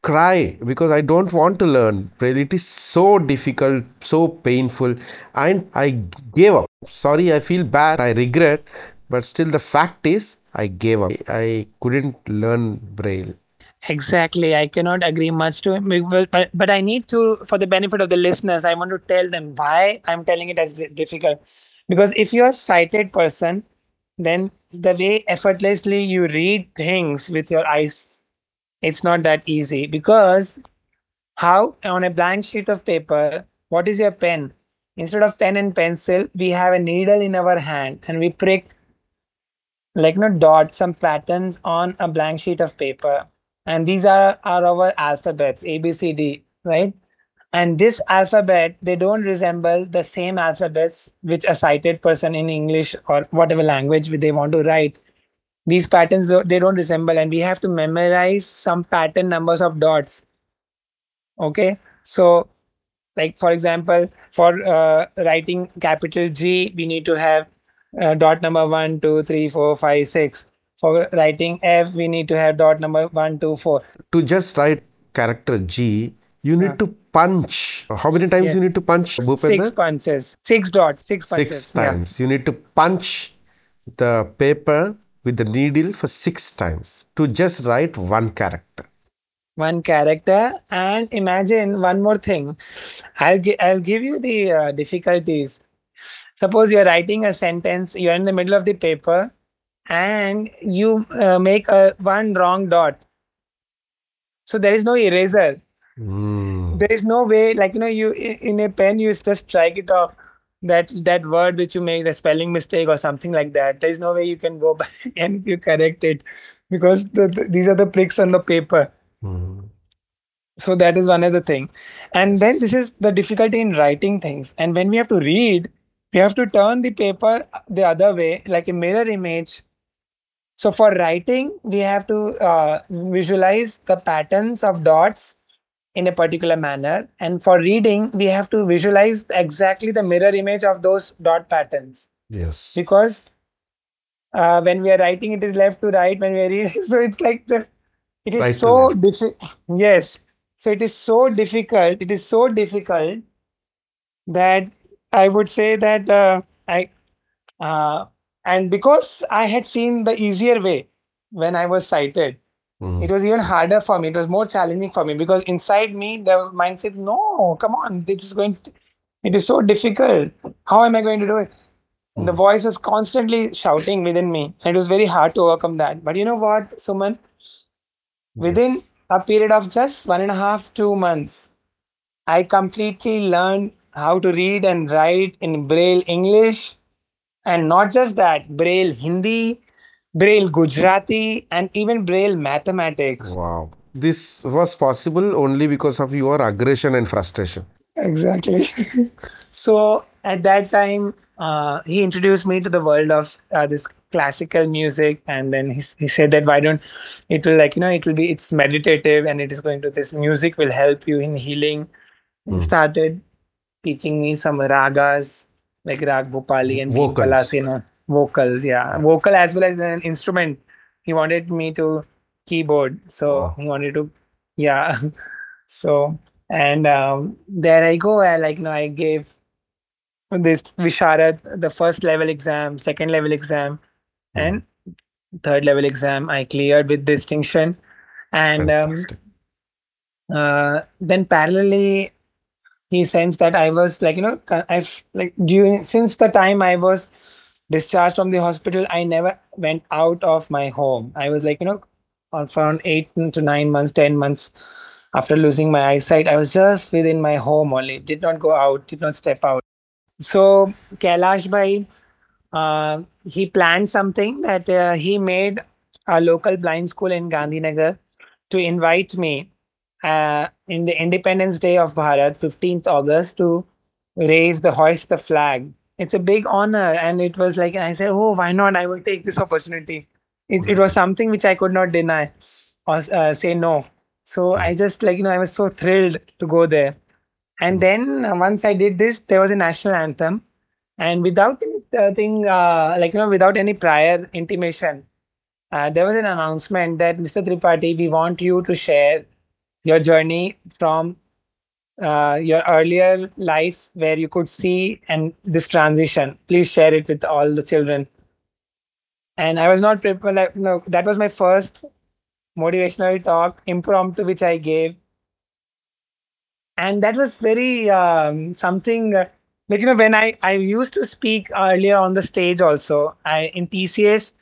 cry because I don't want to learn braille. It is so difficult, so painful, and I gave up. Sorry, I feel bad, I regret, but still the fact is I gave up. I couldn't learn braille. Exactly. I cannot agree much to it. But I need to, for the benefit of the listeners, I want to tell them why I'm telling it as difficult. Because if you're a sighted person, then the way effortlessly you read things with your eyes, it's not that easy. Because how on a blank sheet of paper, what is your pen? Instead of pen and pencil, we have a needle in our hand and we prick like no dot some patterns on a blank sheet of paper, and these are our alphabets A B C D, right? And this alphabet, they don't resemble the same alphabets which a sighted person in English or whatever language they want to write. These patterns they don't resemble, and we have to memorize some pattern numbers of dots. Okay, so like for example, for writing capital G, we need to have dot number 1 2 3 4 5 6. For writing F, we need to have dot number 1 2 4. To just write character G, you Uh, need to punch. How many times yes, you need to punch, six Bhupendra? punches, six dots, six Six punches. Yeah, times. You need to punch the paper with the needle for 6 times to just write one character. one character. And imagine one more thing. I'll give you the difficulties. Suppose you're writing a sentence, you're in the middle of the paper, and you make a one wrong dot. So there is no eraser. Mm. There is no way, like you in a pen, you just strike it off. That word which you made a spelling mistake or something like that. There is no way you can go back and you correct it because these are the pricks on the paper. Mm. So that is one other thing. And then Yes. this is the difficulty in writing things. And when we have to read, we have to turn the paper the other way, like a mirror image. So for writing, we have to visualize the patterns of dots in a particular manner. And for reading, we have to visualize exactly the mirror image of those dot patterns. Yes. Because when we are writing, it is left to right. When we are reading, so it's like it is Right to so left. difficult. Yes. So it is so difficult. It is so difficult that I would say that uh, and because I had seen the easier way when I was sighted, it Mm. was even harder for me. It was more challenging for me because inside me, the mind said, no, come on, it is so difficult. How am I going to do it? And the Mm. voice was constantly shouting within me. And it was very hard to overcome that. But you know what, Suman? Within Yes. a period of just 1.5, 2 months, I completely learned how to read and write in Braille English. And not just that, Braille Hindi, Braille Gujarati, and even Braille mathematics. Wow. This was possible only because of your aggression and frustration. Exactly. So at that time, he introduced me to the world of this classical music, and then he said that why don't it will it's meditative and it is going to this music will help you in healing. He Mm. started teaching me some ragas, like Rag Bhopali and Bhim Vocals. Palasina. Vocals, yeah. Yeah. Vocal as well as an instrument. He wanted me to keyboard. So Oh. he wanted to, yeah. So, and there I go. I gave this Visharad, the first level exam, second level exam, Hmm. and third level exam. I cleared with distinction. And Fantastic. then parallelly, he sensed that I was I've like during since the time I was discharged from the hospital, I never went out of my home. I was for around 8 to 9 months, 10 months after losing my eyesight, I was just within my home only. Did not go out, did not step out. So Kailash Bhai, he planned something that he made a local blind school in Gandhinagar to invite me in the Independence Day of Bharat, 15th August, to hoist the flag. It's a big honor, and it was like I said, oh, why not? I will take this opportunity. It was something which I could not deny or say no. So Hmm. I just I was so thrilled to go there. And Hmm. then once I did this, there was a national anthem, and without anything, without any prior intimation, there was an announcement that Mr. Tripathi, we want you to share your journey from your earlier life where you could see and this transition. Please share it with all the children. And I was not prepared. No, that was my first motivational talk, impromptu, which I gave, and that was very something. When I used to speak earlier on the stage also, I in TCS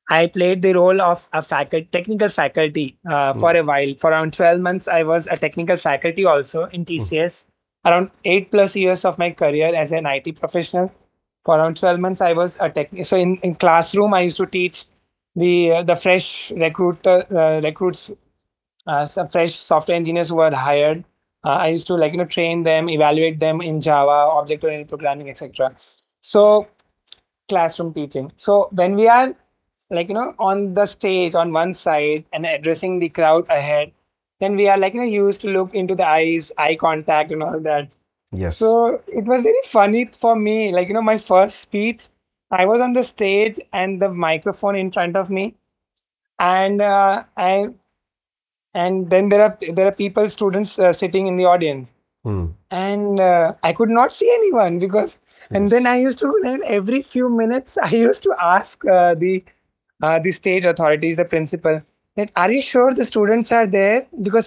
I played the role of a technical faculty Hmm. for a while. For around 12 months, I was a technical faculty also in Hmm. TCS. Around 8+ years of my career as an IT professional. For around 12 months, I was a tech. So in classroom, I used to teach the fresh recruits, some fresh software engineers who were hired. I used to train them, evaluate them in Java, object-oriented programming, etc. So classroom teaching. So when we are on the stage on one side and addressing the crowd ahead, then we are used to look into the eyes, eye contact and all that. Yes. So it was very funny for me, my first speech, I was on the stage and the microphone in front of me, and I and then there are people, students sitting in the audience, Hmm. and I could not see anyone because. And then Yes. I used to, every few minutes, I used to ask the stage authorities, the principal, that are you sure the students are there? Because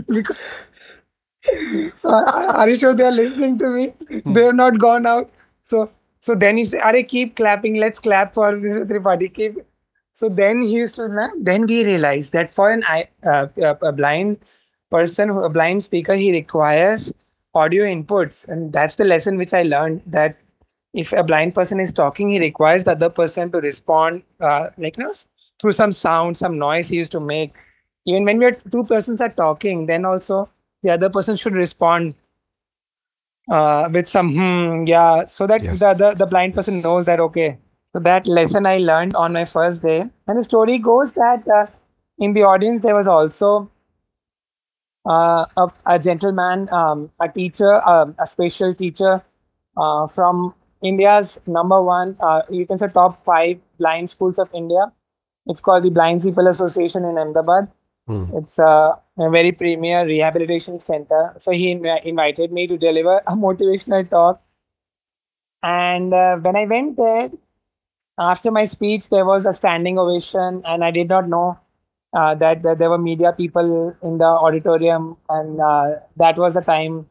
because are you sure they are listening to me? They Hmm. have not gone out. So then he said, "Are keep clapping? Let's clap for Mr. Tripathi." Keep. So then he used to. Then we realized that for a blind person, a blind speaker, he requires audio inputs, and that's the lesson which I learned, that if a blind person is talking, he requires the other person to respond, through some sound, some noise he used to make. Even when two persons are talking, then also the other person should respond with some yeah, so that Yes. the blind person Yes. knows that okay. So that lesson I learned on my first day. And the story goes that in the audience there was also a gentleman, a teacher, a special teacher from India's number one, you can say top five blind schools of India. It's called the Blind People Association in Ahmedabad. Hmm. It's a very premier rehabilitation center. So he invited me to deliver a motivational talk. And when I went there, after my speech, there was a standing ovation, and I did not know that there were media people in the auditorium. And that was the time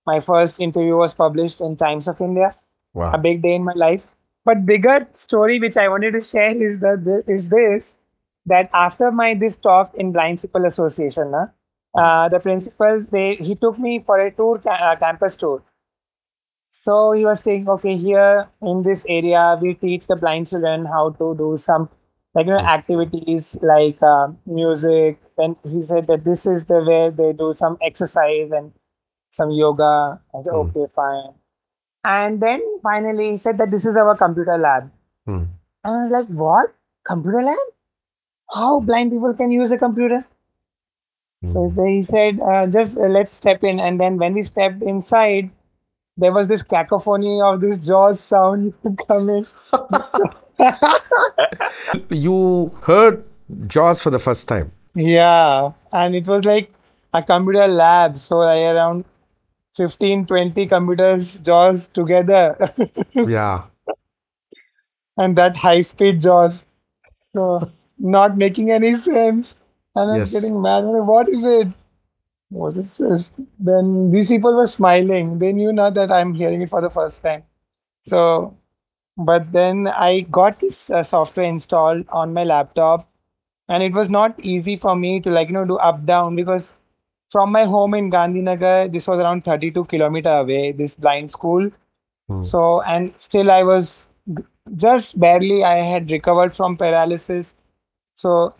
my first interview was published in Times of India. A Wow. big day in my life. But bigger story which I wanted to share is this, that after my this talk in Blind People Association, the principal, he took me for a tour, campus tour. So he was saying, okay, here in this area, we teach the blind children how to do some Hmm. activities like music. And he said that this is the where they do some exercise and some yoga. I said, Hmm. okay, fine. And then finally he said that this is our computer lab. Hmm. And I was like, what? Computer lab? How blind people can use a computer? So Hmm. he said, just let's step in. And then when we stepped inside, there was this cacophony of this Jaws sound coming. You heard Jaws for the first time. Yeah, and it was like a computer lab, so like around 15, 20 computers Jaws together, Yeah. and that high speed Jaws. So not making any sense. And I was Yes. getting mad. I'm like, what is it? What is this? Then these people were smiling. They knew not that I'm hearing it for the first time. So, but then I got this software installed on my laptop, and it was not easy for me to do up down because from my home in Gandhinagar, this was around 32 kilometer away, this blind school. Hmm. So, and still I was just barely, I had recovered from paralysis. So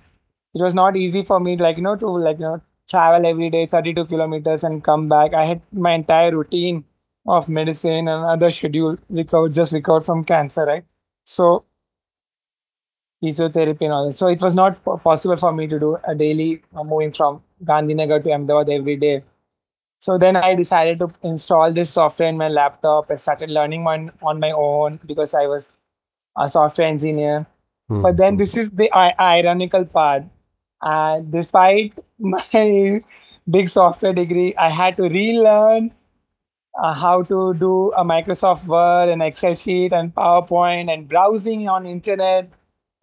it was not easy for me, to travel every day 32 kilometers and come back. I had my entire routine of medicine and other schedule recovered from cancer, right? So physiotherapy and all that. So it was not possible for me to do a daily moving from Gandhinagar to Ahmedabad every day. So then I decided to install this software in my laptop. I started learning on my own because I was a software engineer. But Hmm. then Hmm. this is the ironical part. Despite my big software degree, I had to relearn how to do a Microsoft Word and Excel sheet and PowerPoint and browsing on internet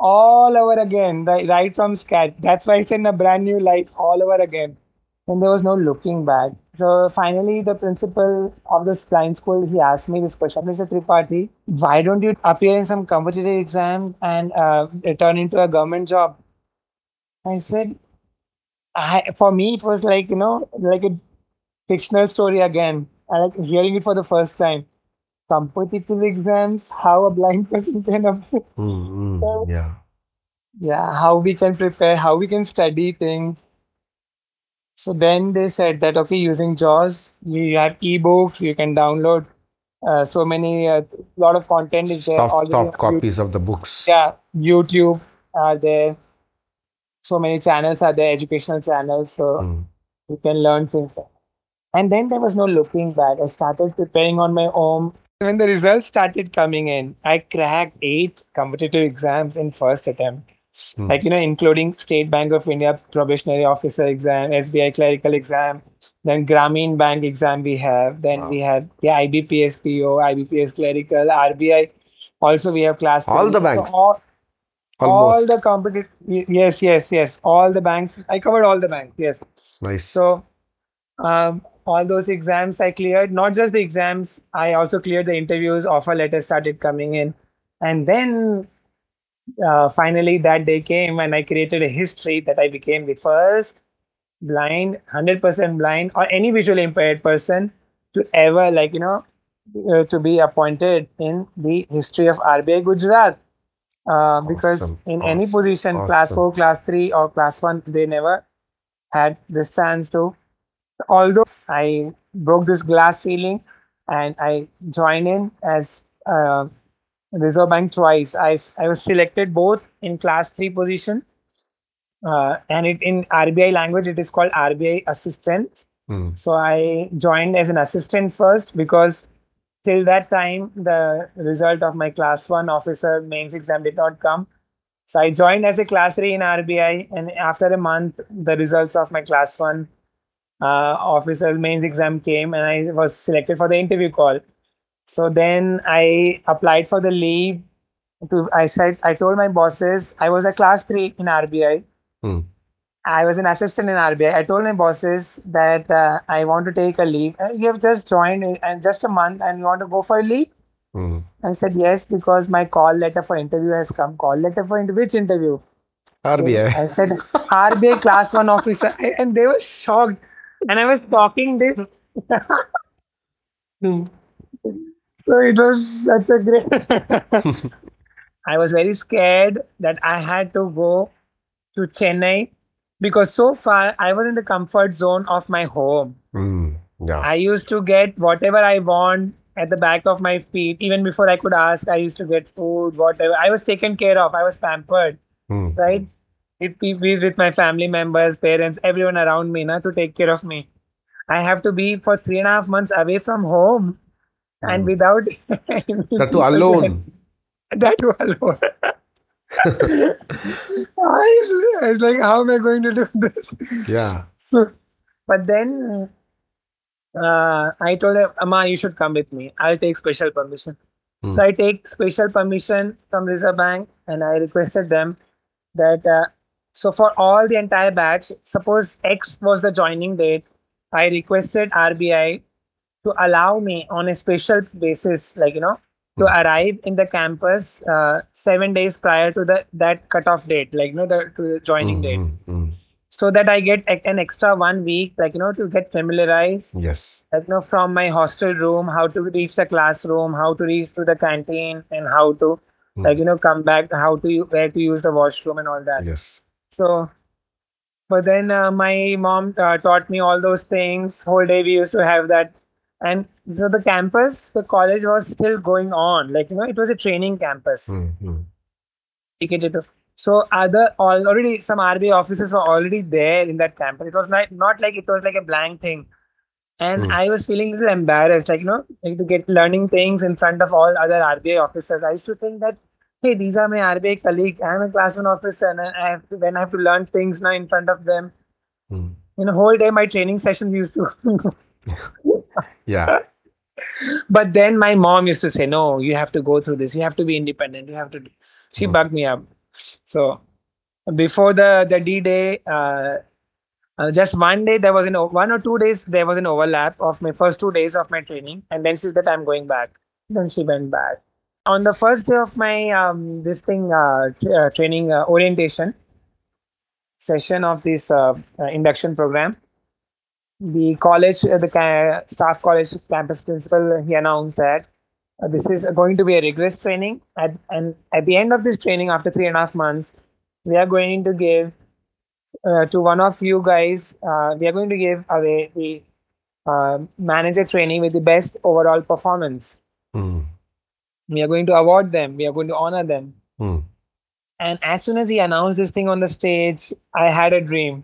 all over again, right from scratch. That's why it's in a brand new life all over again. And there was no looking back. So finally, the principal of this blind school, he asked me this question, Mr. Tripathi, why don't you appear in some competitive exam and turn into a government job? I said, for me, it was like a fictional story again. I like hearing it for the first time. Competitive exams, how a blind person can appear. Hmm. Hmm. Yeah. Yeah, how we can prepare, how we can study things. So then they said that, okay, using JAWS, you have ebooks, you can download so many, lot of content is there already on Soft YouTube. copies of the books. Yeah, YouTube are there. So many channels are there, educational channels. So Hmm. you can learn things. And then there was no looking back. I started preparing on my own. When the results started coming in, I cracked 8 competitive exams in first attempt. Hmm. Including State Bank of India probationary officer exam, SBI clerical exam, then Grameen Bank exam we have, then we Wow. had IBPS PO, IBPS clerical, RBI. Also we have class All the three. So banks, all the almost. competitive, yes, yes, yes, all the banks. I covered all the banks. Yes. Nice. So all those exams I cleared. Not just the exams, I also cleared the interviews. Offer letters started coming in, and then finally that day came, and I created a history that I became the first blind, 100% blind, or any visually impaired person to ever, to be appointed in the history of RBI Gujarat. Because Awesome. in any Awesome. position, class Awesome. 4, class 3, or class 1, they never had this chance to. Although I broke this glass ceiling and I joined in as Reserve Bank twice. I was selected both in class 3 position, and it in RBI language it is called RBI assistant. Hmm. So I joined as an assistant first because till that time the result of my class 1 officer mains exam did not come. So I joined as a class 3 in RBI, and after a month the results of my class 1 officer's mains exam came, and I was selected for the interview call. So then I applied for the leave. I told my bosses I was a class 3 in RBI. Hmm. I was an assistant in RBI. I told my bosses that I want to take a leave. You have just joined and just a month and you want to go for a leave? Hmm. I said yes, because my call letter for interview has come. Call letter for which interview? RBI. I said RBI class 1 officer, and they were shocked. And I was talking this. Hmm. So it was such a great. I was very scared that I had to go to Chennai because so far I was in the comfort zone of my home. Hmm. Yeah. I used to get whatever I want at the back of my feet. Even before I could ask, I used to get food, whatever. I was taken care of. I was pampered, Hmm. right? With my family members, parents, everyone around me, to take care of me. I have to be for 3.5 months away from home. and without any That too people to help, alone. that too alone. I was like, how am I going to do this? Yeah. So, but then I told her, Amma, you should come with me. I'll take special permission. So Mm. I take special permission from Reserve Bank and I requested them that so for all the entire batch, suppose X was the joining date, I requested RBI to allow me on a special basis, like to Mm. arrive in the campus 7 days prior to the that cutoff date, like the to the joining Mm. date, Mm. Mm. so that I get an extra 1 week, like to get familiarized, Yes. like from my hostel room, how to reach the classroom, how to reach to the canteen, and how to Mm. come back, how to where to use the washroom and all that. Yes. So, but then my mom taught me all those things. Whole day we used to have that, and so the campus, the college was still going on. Like it was a training campus. Mm. Mm. Dedicated to- So other already some RBI officers were already there in that campus. It was not like it was like a blank thing. And Mm. I was feeling a little embarrassed, like like to get learning things in front of all other RBI officers. I used to think that, hey, these are my RBI colleagues. I'm a class one officer, and when I have to learn things now in front of them. Mm. Whole day my training sessions used to. Yeah. But then my mom used to say, no, you have to go through this. You have to be independent. You have to. She Mm. bugged me up. So before the D day, just one day there was 1 or 2 days there was an overlap of my first 2 days of my training, and then she said I'm going back. Then she went back. On the first day of my training orientation session of this induction program, the college, staff college campus principal, he announced that this is going to be a rigorous training, and at the end of this training, after 3.5 months, we are going to give to one of you guys, we are going to give away the manager training with the best overall performance. Mm. We are going to award them. We are going to honor them. Mm. And as soon as he announced this thing on the stage, I had a dream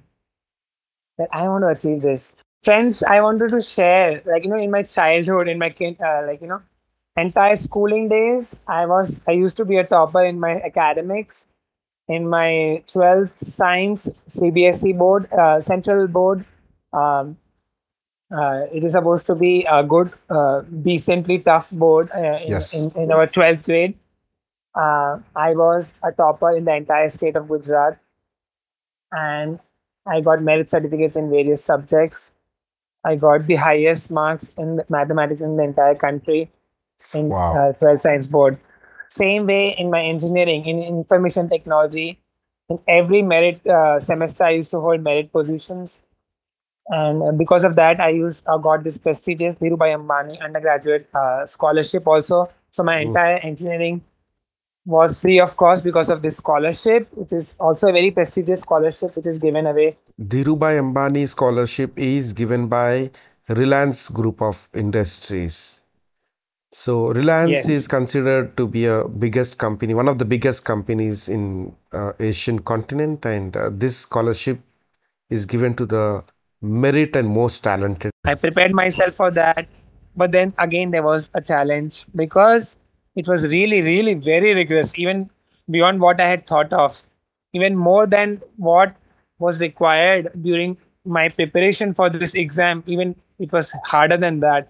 that I want to achieve this. Friends, I wanted to share, like, in my childhood, in my entire schooling days, I used to be a topper in my academics. In my 12th science CBSE board, central board, um, it is supposed to be a good, decently tough board Yes. in our 12th grade. I was a topper in the entire state of Gujarat, and I got merit certificates in various subjects. I got the highest marks in mathematics in the entire country in Wow. 12th science board. Same way in my engineering, in information technology, in every merit semester, I used to hold merit positions. And because of that, I got this prestigious Dhirubhai Ambani undergraduate scholarship also. So my Mm. entire engineering was free of cost because of this scholarship, which is also a very prestigious scholarship, which is given away. Dhirubhai Ambani scholarship is given by Reliance Group of Industries. So Reliance is Yes. considered to be a biggest company, one of the biggest companies in Asian continent, and this scholarship is given to the merit and most talented. I prepared myself for that. But then again, there was a challenge because it was really, really very rigorous, even beyond what I had thought of, even more than what was required during my preparation for this exam. Even it was harder than that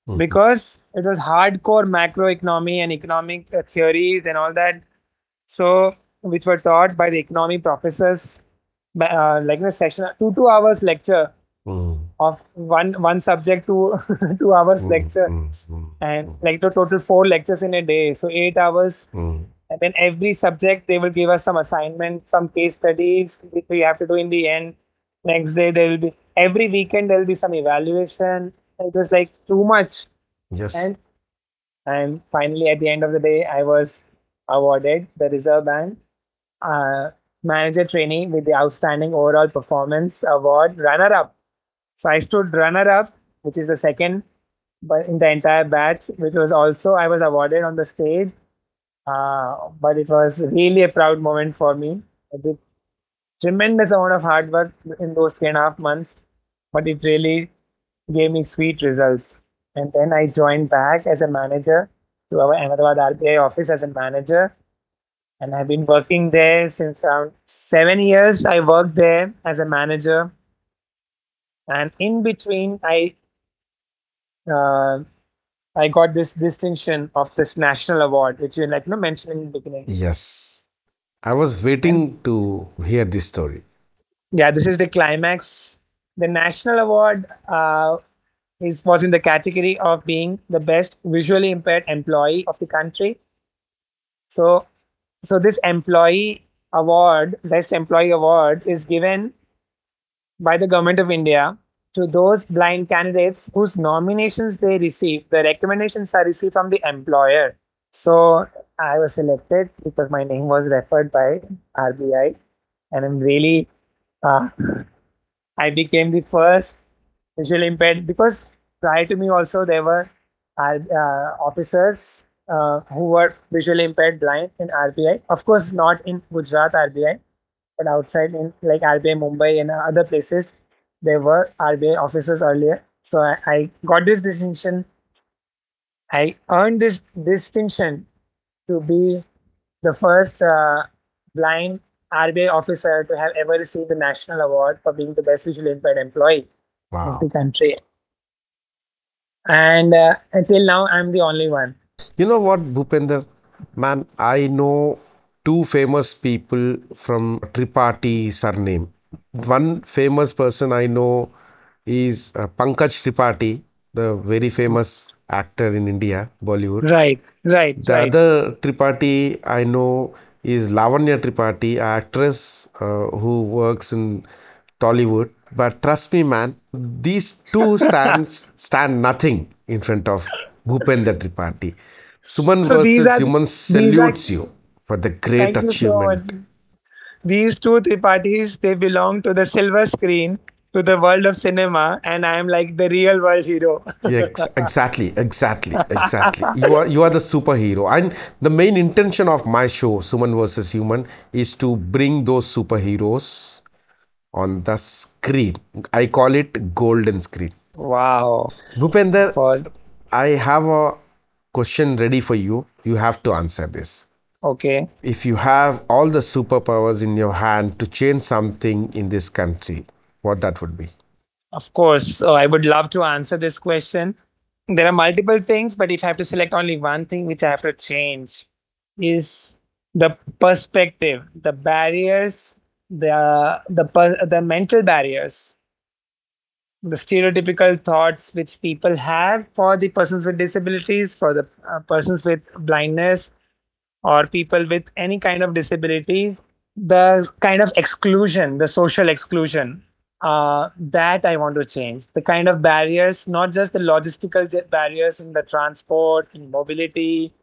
Mhm. because it was hardcore macroeconomy and economic theories and all that. So, which were taught by the economy professors, like in a session, 2 hours lecture Mm. of one subject to 2 hours Mm. lecture, Mm. Mm. and like the total 4 lectures in a day, so 8 hours. Mm. And then every subject they will give us some assignment, some case studies which we have to do in the end. Next day there will be, every weekend there will be some evaluation. It was like too much. Yes. And and finally at the end of the day I was awarded the Reserve Bank uh, manager trainee with the outstanding overall performance award, runner up. So I stood runner up, which is the second, but in the entire batch, which was also I was awarded on the stage. But it was really a proud moment for me. I did tremendous amount of hard work in those 3.5 months, but it really gave me sweet results. And then I joined back as a manager to our Ahmedabad RBI office as a manager. And I've been working there since around 7 years. I worked there as a manager. And in between, uh, I got this distinction of this national award, which you like mentioned in the beginning. Yes. I was And waiting to hear this story. yeah, this is the climax. The national award was in the category of being the best visually impaired employee of the country. So, so this employee award, best employee award, is given by the government of India to those blind candidates whose nominations they receive. The recommendations are received from the employer. So I was selected because my name was referred by RBI, and I'm really uh, I became the first visually impaired because prior to me also there were officers who were visually impaired blind in RBI. Of course, not in Gujarat RBI, but outside in like RBI Mumbai and other places, there were RBI officers earlier. So I got this distinction. I earned this distinction to be the first blind RBI officer to have ever received the national award for being the best visually impaired employee of the Wow. country. And until now, I'm the only one. You know what, Bhupender? Man, I know two famous people from Tripathi surname. One famous person I know is Pankaj Tripathi, the very famous actor in India, Bollywood. Right, right, The right. other Tripathi I know is Lavanya Tripathi, actress who works in Tollywood. But trust me, man, these two stand nothing in front of Bhupendra Tripathi. Suman So these versus are Human these are. salutes you for the great Thank you so much. achievement. These two Tripathis, they belong to the silver screen, to the world of cinema, and I am like the real world hero. Yeah, exactly. You are the superhero, and the main intention of my show, Suman versus Human, is to bring those superheroes on the screen. I call it golden screen. Wow. Bhupender, For I have a question ready for you. You have to answer this. okay. If you have all the superpowers in your hand to change something in this country, what that would be? Of course. So I would love to answer this question. There are multiple things, but if I have to select only one thing which I have to change, is the perspective, the barriers, the mental barriers, the stereotypical thoughts which people have for the persons with disabilities, for the persons with blindness, or people with any kind of disabilities, the kind of exclusion, the social exclusion, that I want to change. The kind of barriers, not just the logistical barriers in the transport, in mobility,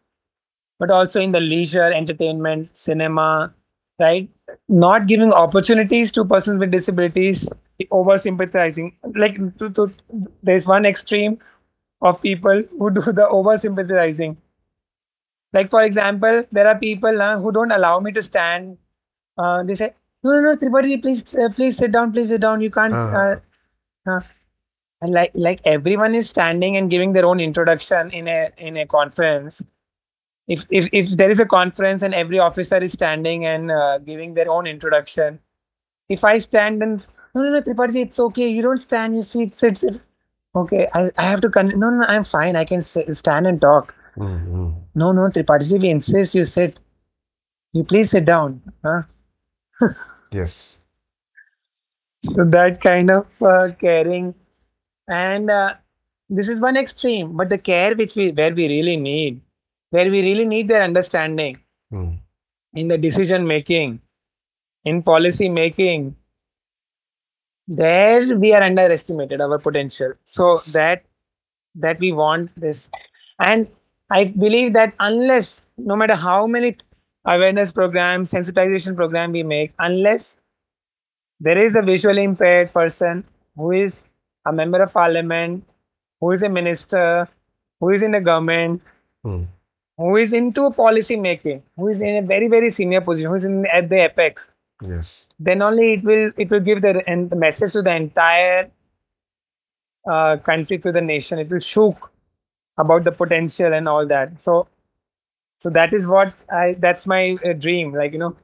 but also in the leisure, entertainment, cinema, right? Not giving opportunities to persons with disabilities, over sympathizing. Like there's one extreme of people who do the over sympathizing. Like for example, there are people who don't allow me to stand. They say, no, Tripathi, please sit down, please sit down. You can't. Uh, Uh. And like everyone is standing and giving their own introduction in a conference. If there is a conference and every officer is standing and giving their own introduction, if I stand and no, Tripathi, it's okay. You don't stand. You sit. Okay, I have to. No, I'm fine. I can stand and talk. mhm. No, Tripathi, we insist you sit. You please sit down. Huh? Yes. So that kind of caring, and this is one extreme, but the care where we really need their understanding Mm. in the decision making, in policy making, there we are underestimated our potential. So Yes. that we want this, and I believe that unless no matter how many awareness programs, sensitization program we make, unless there is a visually impaired person who is a member of parliament, who is a minister, who is in the government, Mm. who is into policy making, who is in a very very senior position, who is at the apex, Yes. then only it will give the message to the entire country, to the nation. It will shook. about the potential and all that. So that is what I that's my dream. Like, to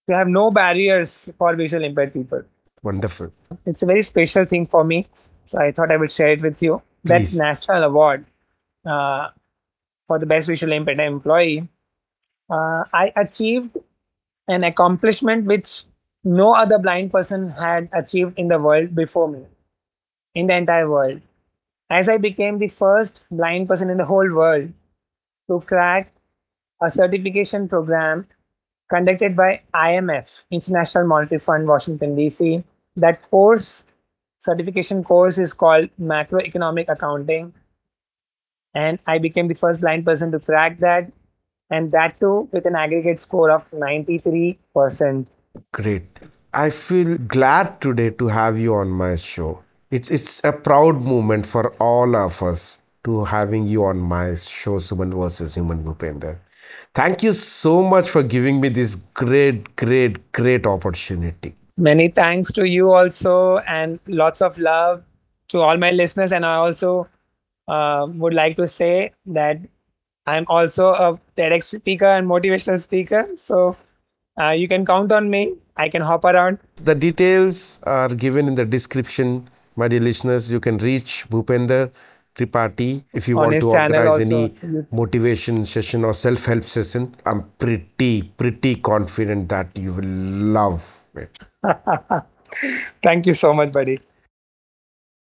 have no barriers for visual impaired people. Wonderful. It's a very special thing for me. So I thought I would share it with you. That Please. national award uh, for the best visual impaired employee, I achieved an accomplishment which no other blind person had achieved in the world before me, in the entire world. As I became the first blind person in the whole world to crack a certification program conducted by IMF, International Monetary Fund, Washington, D.C. That certification course is called Macroeconomic Accounting. And I became the first blind person to crack that, and that too with an aggregate score of 93%. Great. I feel glad today to have you on my show. It's a proud moment for all of us to having you on my show, Suman versus Human, Bhupender. Thank you so much for giving me this great opportunity. Many thanks to you also, and lots of love to all my listeners. And I also would like to say that I'm also a TEDx speaker and motivational speaker. So you can count on me. I can hop around. The details are given in the description, my dear listeners. You can reach Bhupendra Tripathi if you On want his to channel organize also. any motivation session or self-help session. I'm pretty confident that you will love it. Thank you so much, buddy.